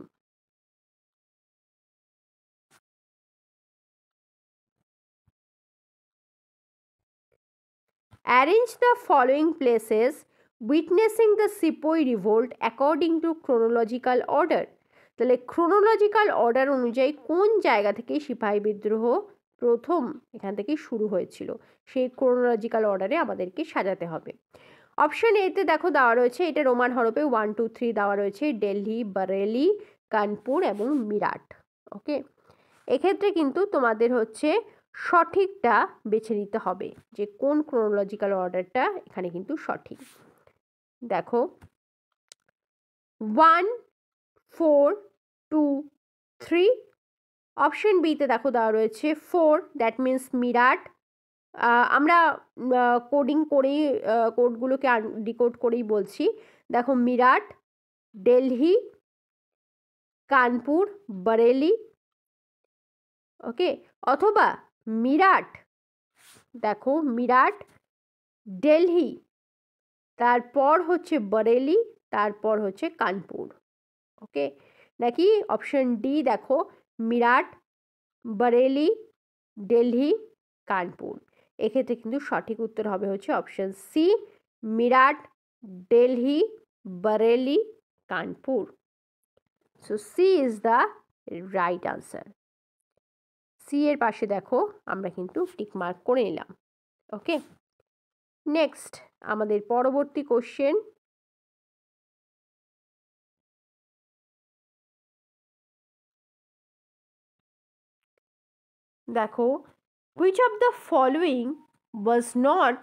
arrange the following places witnessing the Sepoy revolt according to chronological order. তাহলে chronological order অনুযায়ী কোন জায়গা থেকে সিপাহী বিদ্রোহ প্রথম এখান থেকে শুরু হয়েছিল সেই chronological order-এ আমাদেরকে সাজাতে হবে। অপশন এতে দেখো দেওয়া রয়েছে, এটা রোমান হরফে 1 2 3 দেওয়া রয়েছে, দিল্লি, বারেলি, কানপুর এবং মিরাট। ওকে, এক্ষেত্রে কিন্তু তোমাদের হচ্ছে সঠিকটা বেছে নিতে হবে যে কোন ক্রোনোলজিক্যাল অর্ডারটা এখানে কিন্তু সঠিক। দেখো 1 4 2 3, অপশন বিতে দেখো দেওয়া রয়েছে 4, দ্যাট মিন্স মিরাট। আমরা কোডিং করেই কোডগুলোকে ডিকোড করেই বলছি। দেখো মিরাট, দিল্লি, কানপুর, বারেলি। ওকে, অথবা মিরাট, দেখো মিরাট, দিল্লি, তারপর হচ্ছে বারেলি, তারপর হচ্ছে কানপুর। ওকে, নাকি অপশন ডি দেখো মিরাট, বারেলি, দিল্লি, কানপুর। এক্ষেত্রে কিন্তু সঠিক উত্তর হবে হচ্ছে option C, Meerut, Delhi, Bareilly, Kanpur. So C is the right answer. C এর পাশে দেখো আমরা কিন্তু টিক মার্ক করে নিলাম। ওকে, নেক্সট আমাদের পরবর্তী কোশ্চেন, দেখো which of the following was not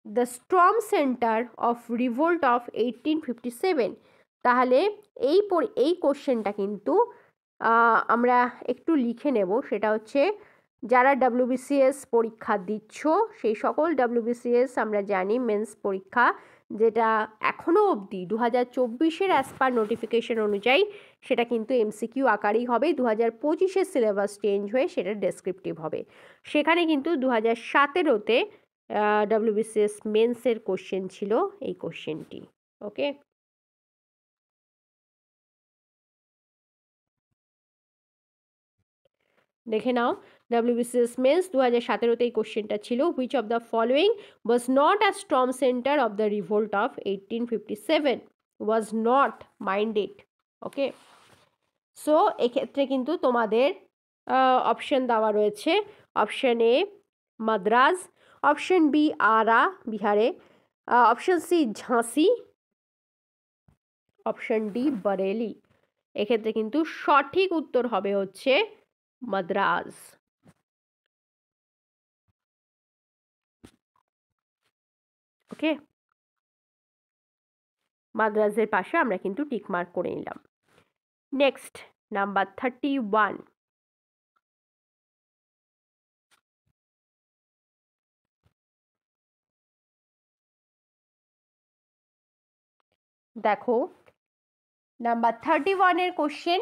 the storm center of revolt of 1857? তাহলে এই কোশ্চেনটা কিন্তু আমরা একটু লিখে নেব। সেটা হচ্ছে যারা WBCS পরীক্ষা দিচ্ছ সেই সকল WBCS আমরা জানি মেন্স পরীক্ষা, যেটা এখনও অবধি 2024-এর অ্যাজ পার নোটিফিকেশন অনুযায়ী সেটা কিন্তু MCQ আকারেই হবে। 2025-এর সিলেবাস চেঞ্জ হয়ে সেটা ডেসক্রিপটিভ হবে। সেখানে কিন্তু 2017-তে WBCS মেন্সের কোশ্চেন ছিল এই কোশ্চেনটি। ওকে, দেখে নাও WBCS মেন্স 2017-তে এই কোশ্চেনটা ছিল, which of the following was not a storm centre of the revolt of 1857, was not minded. Okay, so এক্ষেত্রে কিন্তু তোমাদের অপশন দেওয়া রয়েছে, option A Madras, option B Arrah বিহারে, অপশন সি ঝাঁসি, অপশন ডি বারেলি। এক্ষেত্রে কিন্তু সঠিক উত্তর হবে হচ্ছে মাদ্রাজ। ওকে, মাদ্রাজের পাশে আমরা কিন্তু টিক মার্ক করে নিলাম। নেক্সট নাম্বার 31, দেখো নাম্বার 31-এর question,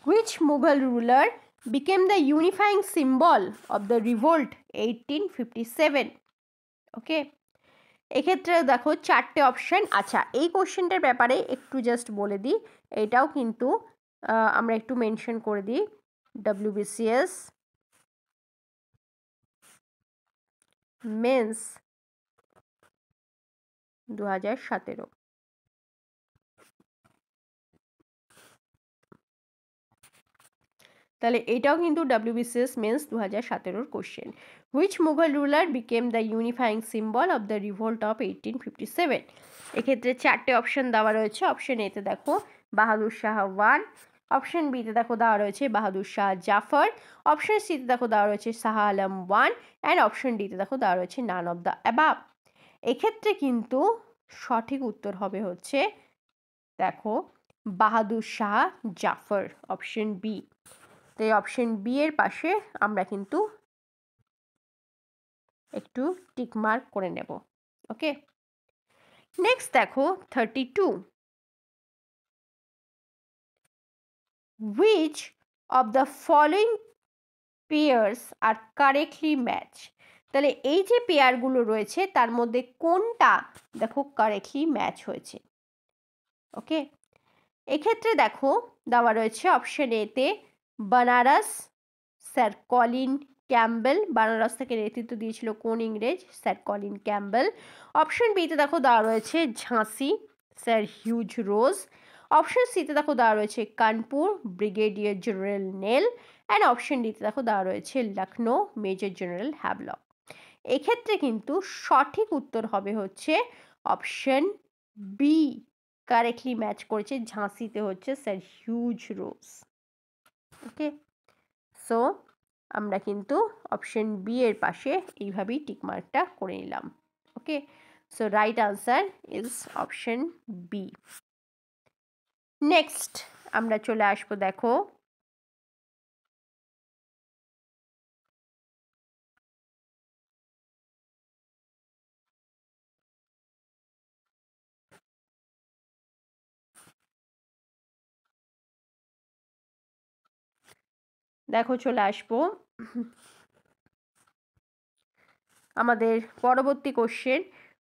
which Mughal ruler became the unifying symbol of the revolt 1857? Okay, এক্ষেত্রে দেখো চারটে অপশন। আচ্ছা, এই কোশ্চেনটার ব্যাপারে একটু জাস্ট বলে দিই, এটাও কিন্তু আমরা একটু মেনশন করে দিই, WBCS মেন্স 2017। তাহলে এটাও কিন্তু WBCS মেন্স 2017 কোশ্চেন। Which Mughal ruler became the unifying symbol of the revolt of 1857? এক্ষেত্রে চারটে অপশন দেওয়া রয়েছে। অপশন এতে দেখো বাহাদুর শাহ 1, অপশন বিতে দেখো দেওয়া রয়েছে বাহাদুর শাহ জাফর, অপশন সিতে দেখো দেওয়া রয়েছে শাহ আলম 1 অ্যান্ড অপশন ডিতে দেখো দেওয়া রয়েছে নান অফ দ্য অ্যাবাভ। এক্ষেত্রে কিন্তু সঠিক উত্তর হবে হচ্ছে দেখো বাহাদুর শাহ জাফর, অপশন বি। তো এই অপশন বি এর পাশে আমরা কিন্তু একটু টিক মার্ক করে নেব। ওকে, নেক্সট দেখো 32, which of the following pairs are correctly match? তাহলে এই যে পেয়ারগুলো রয়েছে তার মধ্যে কোনটা দেখো কারেক্টলি ম্যাচ হয়েছে। ওকে, এক্ষেত্রে দেখো দেওয়া রয়েছে অপশন এতে Banaras, sir Colin Campbell. Banaras থেকে নেতৃত্ব দিয়েছিল কোন ইংরেজ? Sir Colin Campbell. অপশন বিতে দেখো দেওয়া রয়েছে ঝাঁসি, স্যার হিউজ রোজ। অপশন সিতে দেখো দেওয়া রয়েছে Kanpur, brigadier general nail. And option ডিতে দেখো দেওয়া রয়েছে লখনৌ, মেজর জেনারেল হ্যাভলক। এক্ষেত্রে কিন্তু সঠিক উত্তর হবে হচ্ছে অপশন বি, কারেক্টলি ম্যাচ করেছে। ঝাঁসিতে হচ্ছে স্যার হিউজ রোজ। ওকে, সো আমরা কিন্তু অপশন বি এর পাশে এইভাবেই টিকমার্কটা করে নিলাম। Okay, so right answer is option B. Next আমরা চলে আসবো দেখো চলে আসবো আমাদের পরবর্তী question.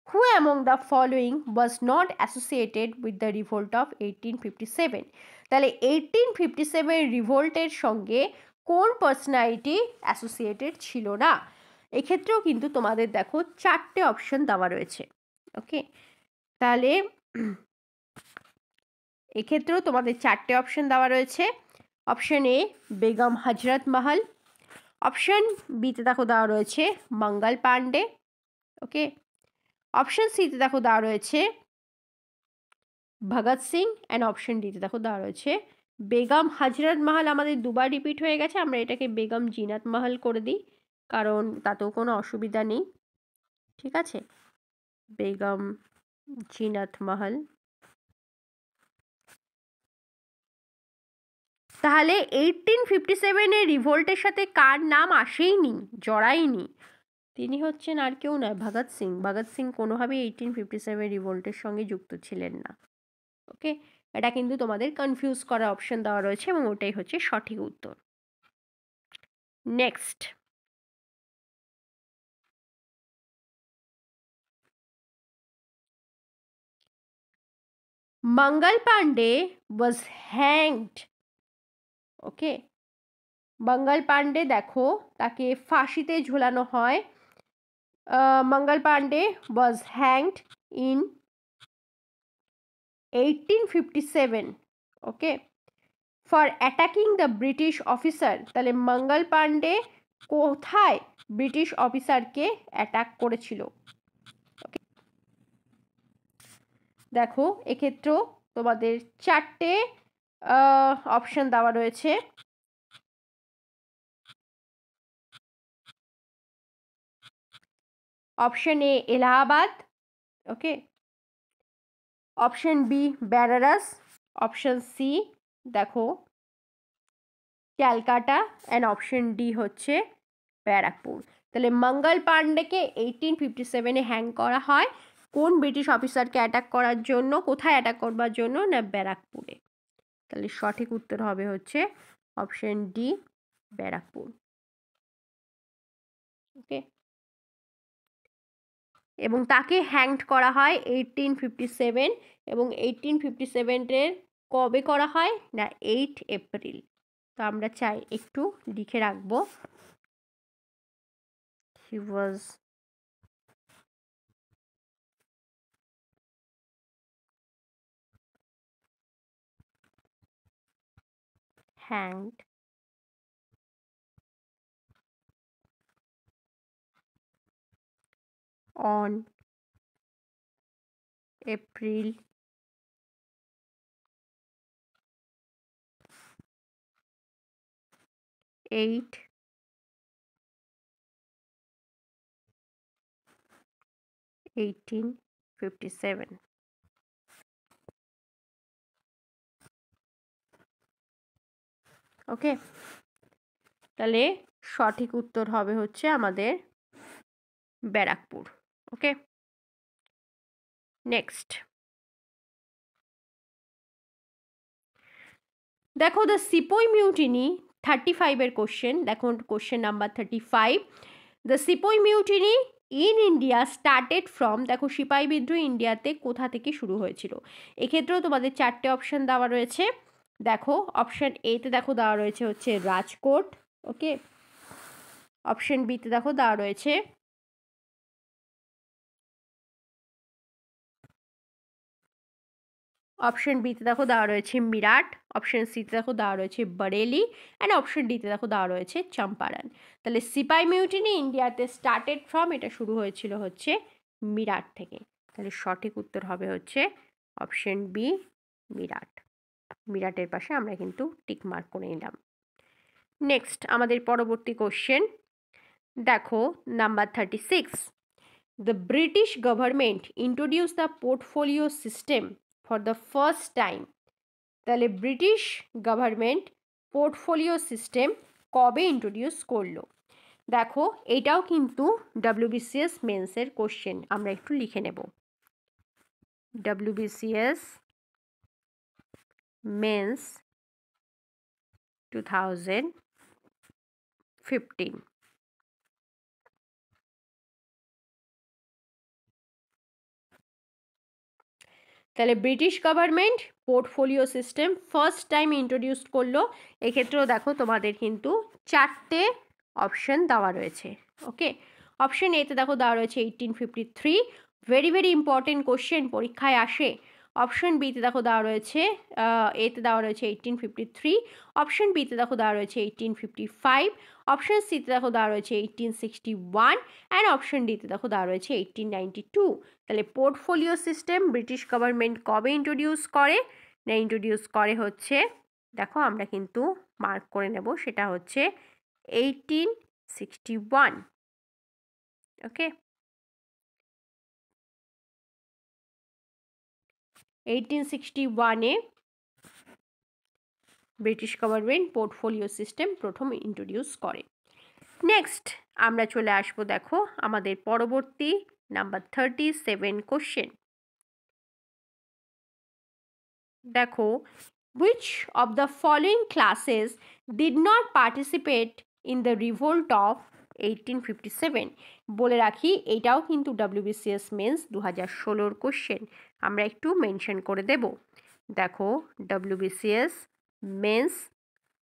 Who among the following was not associated with the revolt of 1857? তাহলে 1857 রিভোল্টের সঙ্গে কোন পার্সোনালিটি অ্যাসোসিয়েটেড ছিল না? এক্ষেত্রেও কিন্তু তোমাদের দেখো চারটে অপশন দেওয়া রয়েছে। ওকে, তাহলে এক্ষেত্রেও তোমাদের চারটে অপশন দেওয়া রয়েছে। অপশন এ বেগম হজরত মহল, অপশন বিতে দেখো দেওয়া রয়েছে মঙ্গল পান্ডে। ওকে, অপশন সিতে দেখো দেওয়া রয়েছে ভগৎ সিং অ্যান্ড অপশন ডিতে দেখো দেওয়া রয়েছে বেগম হজরত মহল। আমাদের দুবার রিপিট হয়ে গেছে, আমরা এটাকে বেগম জিনাত মহল করে দিই, কারণ তাতেও কোনো অসুবিধা নেই। ঠিক আছে, বেগম জিনাত মহল। তাহলে 1857 রিভোল্টের সাথে কার নাম আসেইনি, জড়াইনি? তিনি হচ্ছেন আর কেউ নয়, ভগৎ সিং। ভগৎ সিং কোনোভাবেই 1857 রিভোল্টের সঙ্গে যুক্ত ছিলেন না। ওকে, এটা কিন্তু তোমাদের কনফিউজ করার অপশন দেওয়া রয়েছে এবং ওটাই হচ্ছে সঠিক উত্তর। Next, Mangal Pandey was hanged. Okay, Mangal Pandey দেখো তাকে ফাঁসিতে ঝোলানো হয়। Mangal Pandey was hanged in 1857। Okay, for attacking the British officer. তাহলে মঙ্গল পান্ডে কোথায় ব্রিটিশ অফিসারকে অ্যাটাক করেছিল? দেখো এক্ষেত্রেও তোমাদের চারটে অপশন দেওয়া রয়েছে। Option A Allahabad, okay, option B Benares, option C দেখো ক্যালকাটা অ্যান্ড অপশন ডি হচ্ছে ব্যারাকপুর। তাহলে মঙ্গল পান্ডেকে 1857 হ্যাং করা হয় কোন ব্রিটিশ অফিসারকে অ্যাটাক করার জন্য? কোথায় অ্যাটাক করবার জন্য? না ব্যারাকপুরে। তাহলে সঠিক উত্তর হবে হচ্ছে অপশন ডি, ব্যারাকপুর। ওকে, এবং তাকে হ্যাংড করা হয় 1857 এবং 1857 কবে করা হয়? না 8 এপ্রিল। তো আমরা চাই একটু লিখে রাখবো, হি ওয়াজ hanged on April 8, 1857. ওকে, তাহলে সঠিক উত্তর হবে হচ্ছে আমাদের ব্যারাকপুর। ওকে, নেক্সট দেখো দ্য সিপোই মিউটিনি 35-এর কোশ্চেন। দেখো question number 35, the sepoy mutiny in India started from, দেখো সিপাহি বিদ্রোহ ইন্ডিয়াতে কোথা থেকে শুরু হয়েছিল। এক্ষেত্রেও তোমাদের 4টে অপশান দেওয়া রয়েছে। দেখো অপশান এতে দেখো দেওয়া রয়েছে হচ্ছে রাজকোট। ওকে, অপশান বিতে দেখো দেওয়া রয়েছে অপশন বিতে দেখো দেওয়া রয়েছে মিরাট, অপশন সিতে দেখো দেওয়া রয়েছে বরেলি, অ্যান্ড অপশন ডিতে দেখো দেওয়া রয়েছে চম্পারণ। তাহলে সিপাই মিউটিনি ইন্ডিয়াতে স্টার্টেড ফ্রম, এটা শুরু হয়েছিল হচ্ছে মিরাট থেকে। তাহলে সঠিক উত্তর হবে হচ্ছে অপশন বি মিরাট। মিরাটের পাশে আমরা কিন্তু টিক মার্ক করে নিলাম। নেক্সট আমাদের পরবর্তী কোশ্চেন দেখো number 36, the British government introduce the portfolio system for the first time. তাহলে ব্রিটিশ গভর্নমেন্ট পোর্টফোলিও সিস্টেম কবে ইন্ট্রোডিউস করলো। দেখো এটাও কিন্তু WBCS মেন্সের কোশ্চেন, আমরা একটু লিখে নেব। WBCS mains 2015। তাহলে British government portfolio system first time introduce করলো। এক্ষেত্রেও দেখো তোমাদের কিন্তু 4টে অপশন দেওয়া রয়েছে। ওকে, অপশন এতে দেখো দেওয়া রয়েছে 1853, ভেরি ভেরি ইম্পর্টেন্ট কোশ্চেন, পরীক্ষায় আসে। অপশন বিতে দেখো দেওয়া রয়েছে এতে দেওয়া রয়েছে 1853, অপশন বিতে দেখো দেওয়া রয়েছে 1855, অপশন সিতে দেখো দেওয়া রয়েছে 1861, অ্যান্ড অপশন ডিতে দেখো দেওয়া রয়েছে 1892। তাহলে পোর্টফোলিও সিস্টেম ব্রিটিশ গভর্নমেন্ট কবে ইন্ট্রোডিউস করে, না ইন্ট্রোডিউস করে হচ্ছে, দেখো আমরা কিন্তু মার্ক করে নেব, সেটা হচ্ছে 1861। ওকে, 1861-এ ব্রিটিশ গভর্নমেন্ট পোর্টফোলিও সিস্টেম প্রথম ইন্ট্রোডিউস করে। নেক্সট আমরা চলে আসবো দেখো আমাদের পরবর্তী নাম্বার 37 কোশ্চেন। দেখো which of the following classes did not participate in the revolt of 1857। বলে রাখি এটাও কিন্তু WBCS মেন্স 2016-র কোশ্চেন, আমরা একটু মেনশন করে দেব। দেখো WBCS মেন্স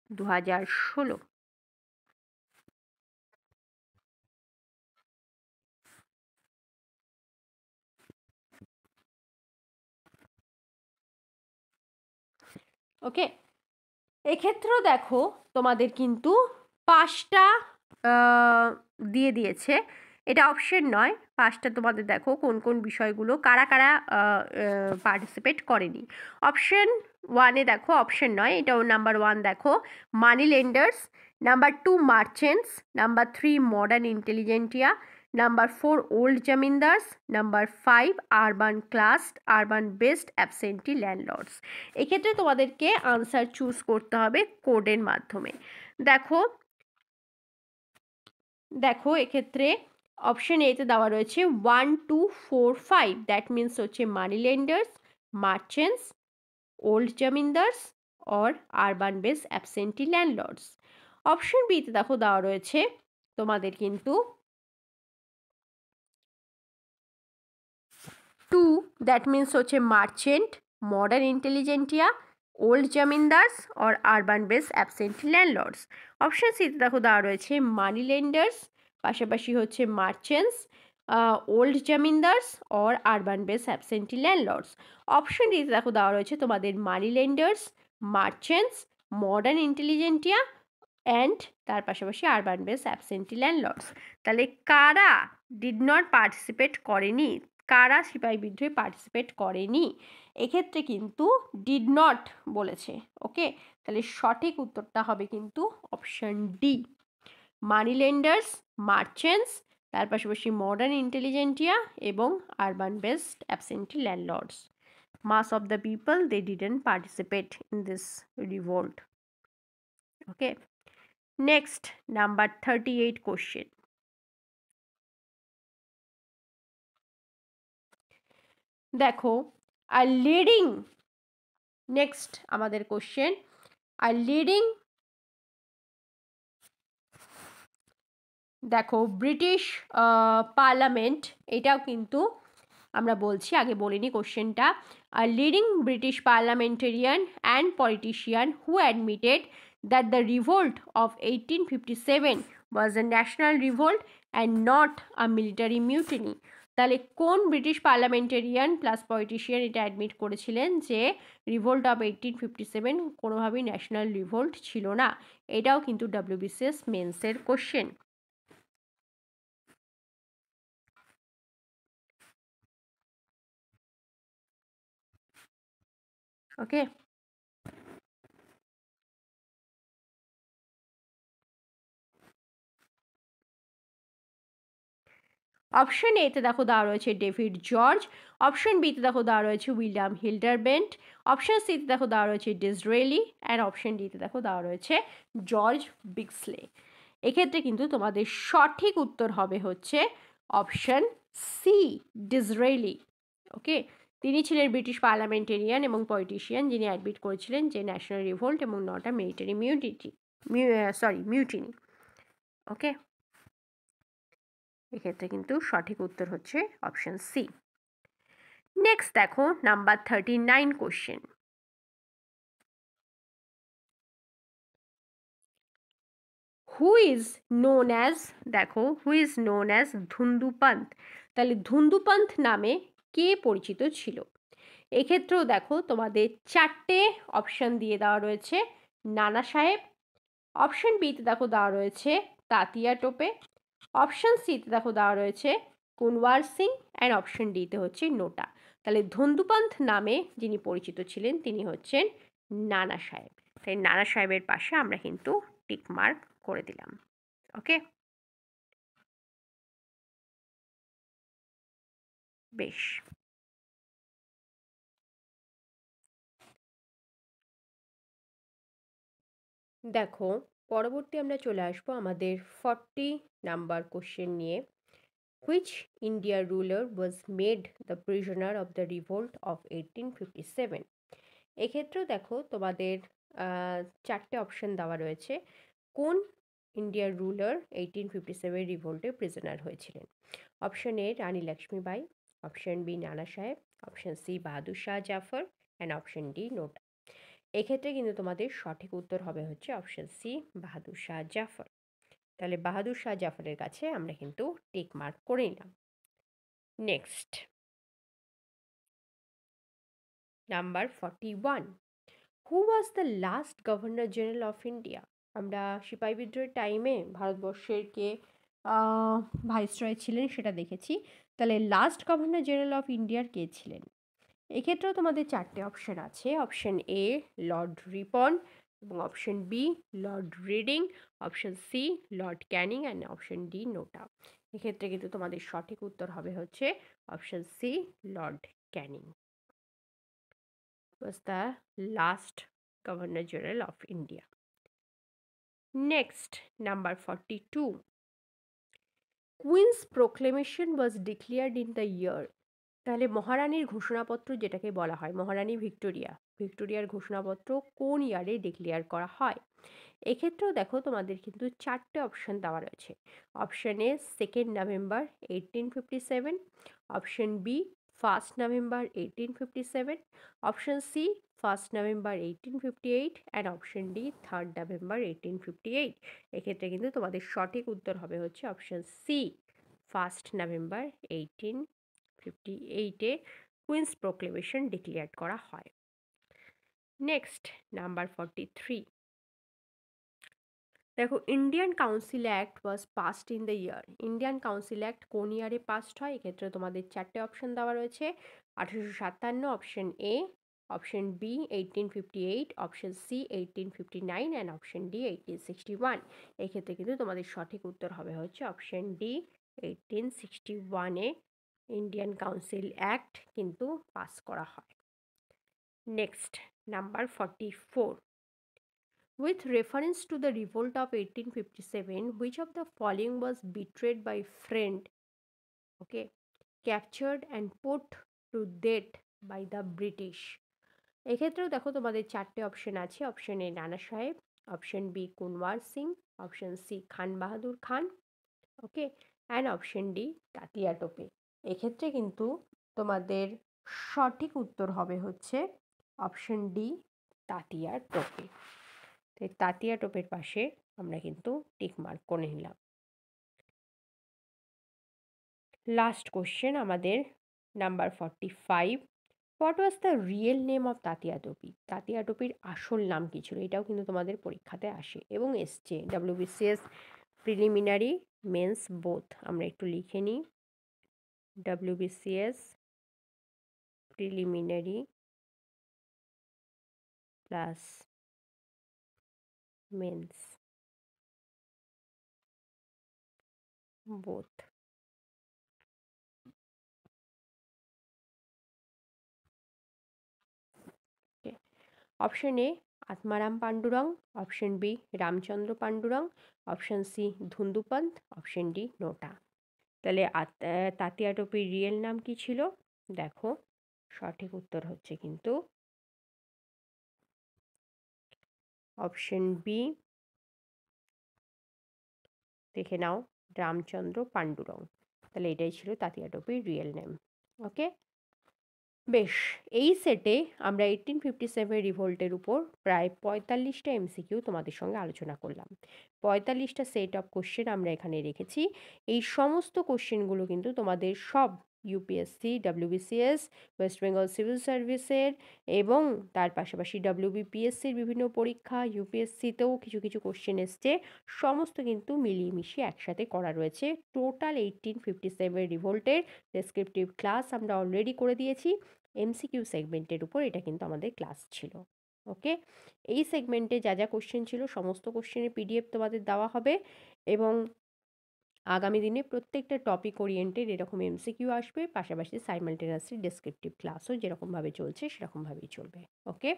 2016। ওকে, এক্ষেত্রেও দেখো তোমাদের কিন্তু 5টা দিয়ে দিয়েছে, এটা অপশন নয়। 5টা তোমাদের দেখো কোন কোন বিষয়গুলো কারা কারা পার্টিসিপেট করেনি। অপশন 1-এ দেখো, অপশন নয়, এটাও নাম্বার 1 দেখো money lenders, number 2 merchants, number 3 modern intelligentsia, number 4 old zamindars, number 5 urban class urban based absentee landlords. এক্ষেত্রে তোমাদেরকে আনসার চুজ করতে হবে কোডের মাধ্যমে। দেখো দেখো এক্ষেত্রে অপশন এতে দেওয়া রয়েছে 1 2 4 5, দ্যাট মিনস হচ্ছে money lenders, merchants, old zamindars or urban base absentee landlords. Option বিতে দেখো দেওয়া রয়েছে তোমাদের কিন্তু 2, দ্যাট মিনস হচ্ছে merchant, modern intelligentsia, old zamindars or urban base absentee landlords. Option সিতে দেখো দেওয়া রয়েছে মানি লেন্ডার্স, পাশাপাশি হচ্ছে merchants, old zamindars or urban base absentee landlords. Option ডিতে দেখো দেওয়া রয়েছে তোমাদের money lenders, merchants, modern intelligentsia and তার পাশাপাশি আরবান বেস অ্যাবসেন্টি ল্যান্ডলর্ডস। তাহলে কারা ডিড নট পার্টিসিপেট করেনি, কারা সিপাহী বিদ্রোহে পার্টিসিপেট করেনি, এক্ষেত্রে কিন্তু ডিড নট বলেছে। ওকে, তাহলে সঠিক উত্তরটা হবে কিন্তু অপশন ডি, মানি লেন্ডার্স, মার্চেন্টস, তার পাশাপাশি মডার্ন ইন্টেলিজেন্টিয়া এবং urban based absentee landlords. Mass of the people, they didn't participate in this revolt. Okay, next, number 38 question. দেখো, a leading, next আমাদের question, a leading, দেখো ব্রিটিশ পার্লামেন্ট, এটাও কিন্তু আমরা বলছি, আগে বলিনি কোশ্চেনটা। A leading British parliamentarian and politician who admitted that the revolt of 1857 was a national revolt and not a military mutiny. তাহলে কোন ব্রিটিশ পার্লামেন্টেরিয়ান প্লাস পলিটিশিয়ান এটা অ্যাডমিট করেছিলেন যে রিভোল্ট অফ 1857 কোনোভাবেই ন্যাশনাল রিভোল্ট ছিল না? এটাও কিন্তু WBCS মেন্সের কোশ্চেন। ওকে, অপশন এতে দেখো দেওয়া রয়েছে ডেভিড জর্জ, অপশন বিতে দেখো দেওয়া রয়েছে উইলিয়াম হিল্ডারবেন্ট, অপশন সিতে দেখো দেওয়া রয়েছে ডিসরেলি, অ্যান্ড অপশন ডিতে দেখো দেওয়া রয়েছে জর্জ বিক্সলে। এক্ষেত্রে কিন্তু তোমাদের সঠিক উত্তর হবে হচ্ছে অপশন সি, ডিসরেলি। ওকে, তিনি ছিলেন ব্রিটিশ পার্লামেন্টেরিয়ান এবং পলিটিশিয়ান যিনি অ্যাডমিট করেছিলেন যে ন্যাশনাল রিভোল্ট এবং নট আ মিলিটারি মিউটিনি। ওকে, এক্ষেত্রে কিন্তু সঠিক উত্তর হচ্ছে অপশন সি। নেক্সট দেখো number 39 question. Who is known as, দেখো হু ইজ নোন অ্যাজ ধুন্দুপান্ত, তাহলে ধুন্দুপান্ত নামে কে পরিচিত ছিল? এক্ষেত্রেও দেখো তোমাদের চারটে অপশন দিয়ে দেওয়া রয়েছে। নানা সাহেব, অপশন বিতে দেখো দেওয়া রয়েছে তাতিয়া টোপে, অপশন সিতে দেখো দেওয়া রয়েছে কুনওয়ার সিং, অ্যান্ড অপশন ডিতে হচ্ছে নোটা। তাহলে ধন্দুপান্ত নামে যিনি পরিচিত ছিলেন তিনি হচ্ছেন নানা সাহেব। তাই নানা সাহেবের পাশে আমরা কিন্তু টিক মার্ক করে দিলাম। ওকে, বেশ। দেখো, পরবর্তী আমরা চলে আসবো আমাদের 40 নাম্বার কোশ্চেন নিয়ে। Which India ruler was made the prisoner of the revolt of 1857? এক্ষেত্রেও দেখো তোমাদের চারটে অপশন দেওয়া রয়েছে। কোন ইন্ডিয়ার রুলার 1857 রিভোল্টে প্রিজনার হয়েছিলেন? Option A Rani Lakshmibai, option B Nana Sahib, option C Bahadur Shah Zafar, and option D NOTA. এক্ষেত্রে কিন্তু তোমাদের সঠিক উত্তর হবে হচ্ছে অপশন সি বাহাদুর শাহ জাফর। তাহলে বাহাদুর শাহ জাফরের কাছে আমরা কিন্তু টিক মার্ক করে নিলাম। Next, number 41, who was the last governor general of India? আমরা সিপাহী বিদ্রোহের টাইমে ভারতবর্ষের কে ভাইসরয় ছিলেন সেটা দেখেছি। তাহলে লাস্ট গভর্নর জেনারেল অফ ইন্ডিয়ার কে ছিলেন? এক্ষেত্রেও তোমাদের চারটে অপশন আছে। অপশন এ লর্ড রিপন, এবং option B Lord Reading, option C Lord Canning, and option D NOTA. এক্ষেত্রে কিন্তু তোমাদের সঠিক উত্তর হবে হচ্ছে option C Lord Canning was the last Governor General of India. Next, number 42. Queen's proclamation was declared in the year. তাহলে মহারানীর ঘোষণাপত্র যেটাকে বলা হয়, মহারানী ভিক্টোরিয়ার ঘোষণাপত্র কোন ইয়ারে ডিক্লেয়ার করা হয়? এক্ষেত্রেও দেখো তোমাদের কিন্তু চারটে অপশন দেওয়া রয়েছে। Option A 2 November 1857, option B 1 November 1857, option C 1 November 1858, and option D 3 November 1858। এক্ষেত্রে কিন্তু তোমাদের সঠিক উত্তর হবে হচ্ছে অপশন সি 1 নভেম্বর 1858-এ কুইন্স প্রোক্লেমেশন ডিক্লেয়ার করা হয়। Next, number 43। দেখো, Indian council act was passed in the year. Indian council act কোন ইয়ারে পাসড হয়? এক্ষেত্রে তোমাদের চারটে অপশন দেওয়া রয়েছে: 1857, option A, option B 1858, option C 1859 and option D 1861। এক্ষেত্রে কিন্তু তোমাদের সঠিক উত্তর হবে হচ্ছে অপশন ডি 1861-এ ইন্ডিয়ান কাউন্সিল অ্যাক্ট কিন্তু পাস করা হয়। Next, number 44. With reference to the revolt of 1857, which of the following was betrayed by friend, okay, captured and put to death by the British? এক্ষেত্রেও দেখো তোমাদের চারটে option আছে: option A Nana Sahib, option B Kunwar Singh, option C Khan Bahadur Khan, okay, and option D Tatya Tope. এক্ষেত্রে কিন্তু তোমাদের সঠিক উত্তর হবে হচ্ছে অপশন ডি তাতিয়া টোপে। তো এই তাতিয়া টোপের পাশে আমরা কিন্তু টিক মার্ক করে নিলাম। লাস্ট কোশ্চেন আমাদের number 45. What was the real name of Tatya Tope? Tatya টোপির আসল নাম কী ছিল? এটাও কিন্তু তোমাদের পরীক্ষাতে আসে এবং এসছে। WBCS preliminary, mains both. আমরা একটু লিখে নিই: WBCS preliminary plus mains both. Option A Atmaram Pandurang, option B Ramchandra Pandurang, option C Dhundupant, option D NOTA. তাহলে তাতিয়া টোপির রিয়েল নাম কি ছিল? দেখো, সঠিক উত্তর হচ্ছে কিন্তু অপশন বি, দেখে নাও, রামচন্দ্র পাণ্ডুরং। তাহলে এটাই ছিল তাতিয়া টোপির রিয়েল নেম। ওকে, বেশ। এই সেটে আমরা 1857 রিভোল্টের উপর প্রায় 45টা MCQ তোমাদের সঙ্গে আলোচনা করলাম। 45টা সেট অফ কোশ্চেন আমরা এখানে রেখেছি। এই সমস্ত কোশ্চেনগুলো কিন্তু তোমাদের সব UPSC, WBCS, West Bengal civil সার্ভিসের এবং তার পাশাপাশি WBPSCর বিভিন্ন পরীক্ষা, UPSCতেও কিছু কিছু কোশ্চেন এসছে, সমস্ত কিন্তু মিলিয়ে মিশিয়ে একসাথে করা রয়েছে। টোটাল 1857 রিভোল্টের ডেসক্রিপটিভ ক্লাস আমরা অলরেডি করে দিয়েছি। MCQ সেগমেন্টের উপর এটা কিন্তু আমাদের ক্লাস ছিল। ওকে, এই সেগমেন্টে যা যা কোশ্চেন ছিল সমস্ত কোশ্চেনের PDF তোমাদের দেওয়া হবে এবং আগামী দিনে প্রত্যেকটা টপিক ওরিয়েন্টেড এরকম MCQ আসবে, পাশাপাশি সাইমালটেনিয়াসলি ডেসক্রিপটিভ ক্লাসও যেরকমভাবে চলছে সেরকমভাবেই চলবে। ওকে,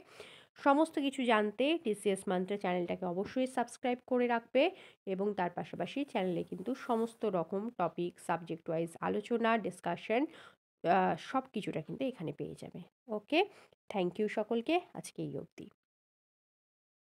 সমস্ত কিছু জানতে TCS মান্ত্রা চ্যানেলটাকে অবশ্যই সাবস্ক্রাইব করে রাখবে এবং তার পাশাপাশি চ্যানেলে কিন্তু সমস্ত রকম টপিক, সাবজেক্ট ওয়াইজ আলোচনা, ডিসকাশন সব কিছুটা কিন্তু এখানে পেয়ে যাবে। ওকে, থ্যাংক ইউ সকলকে, আজকে এই অবধি।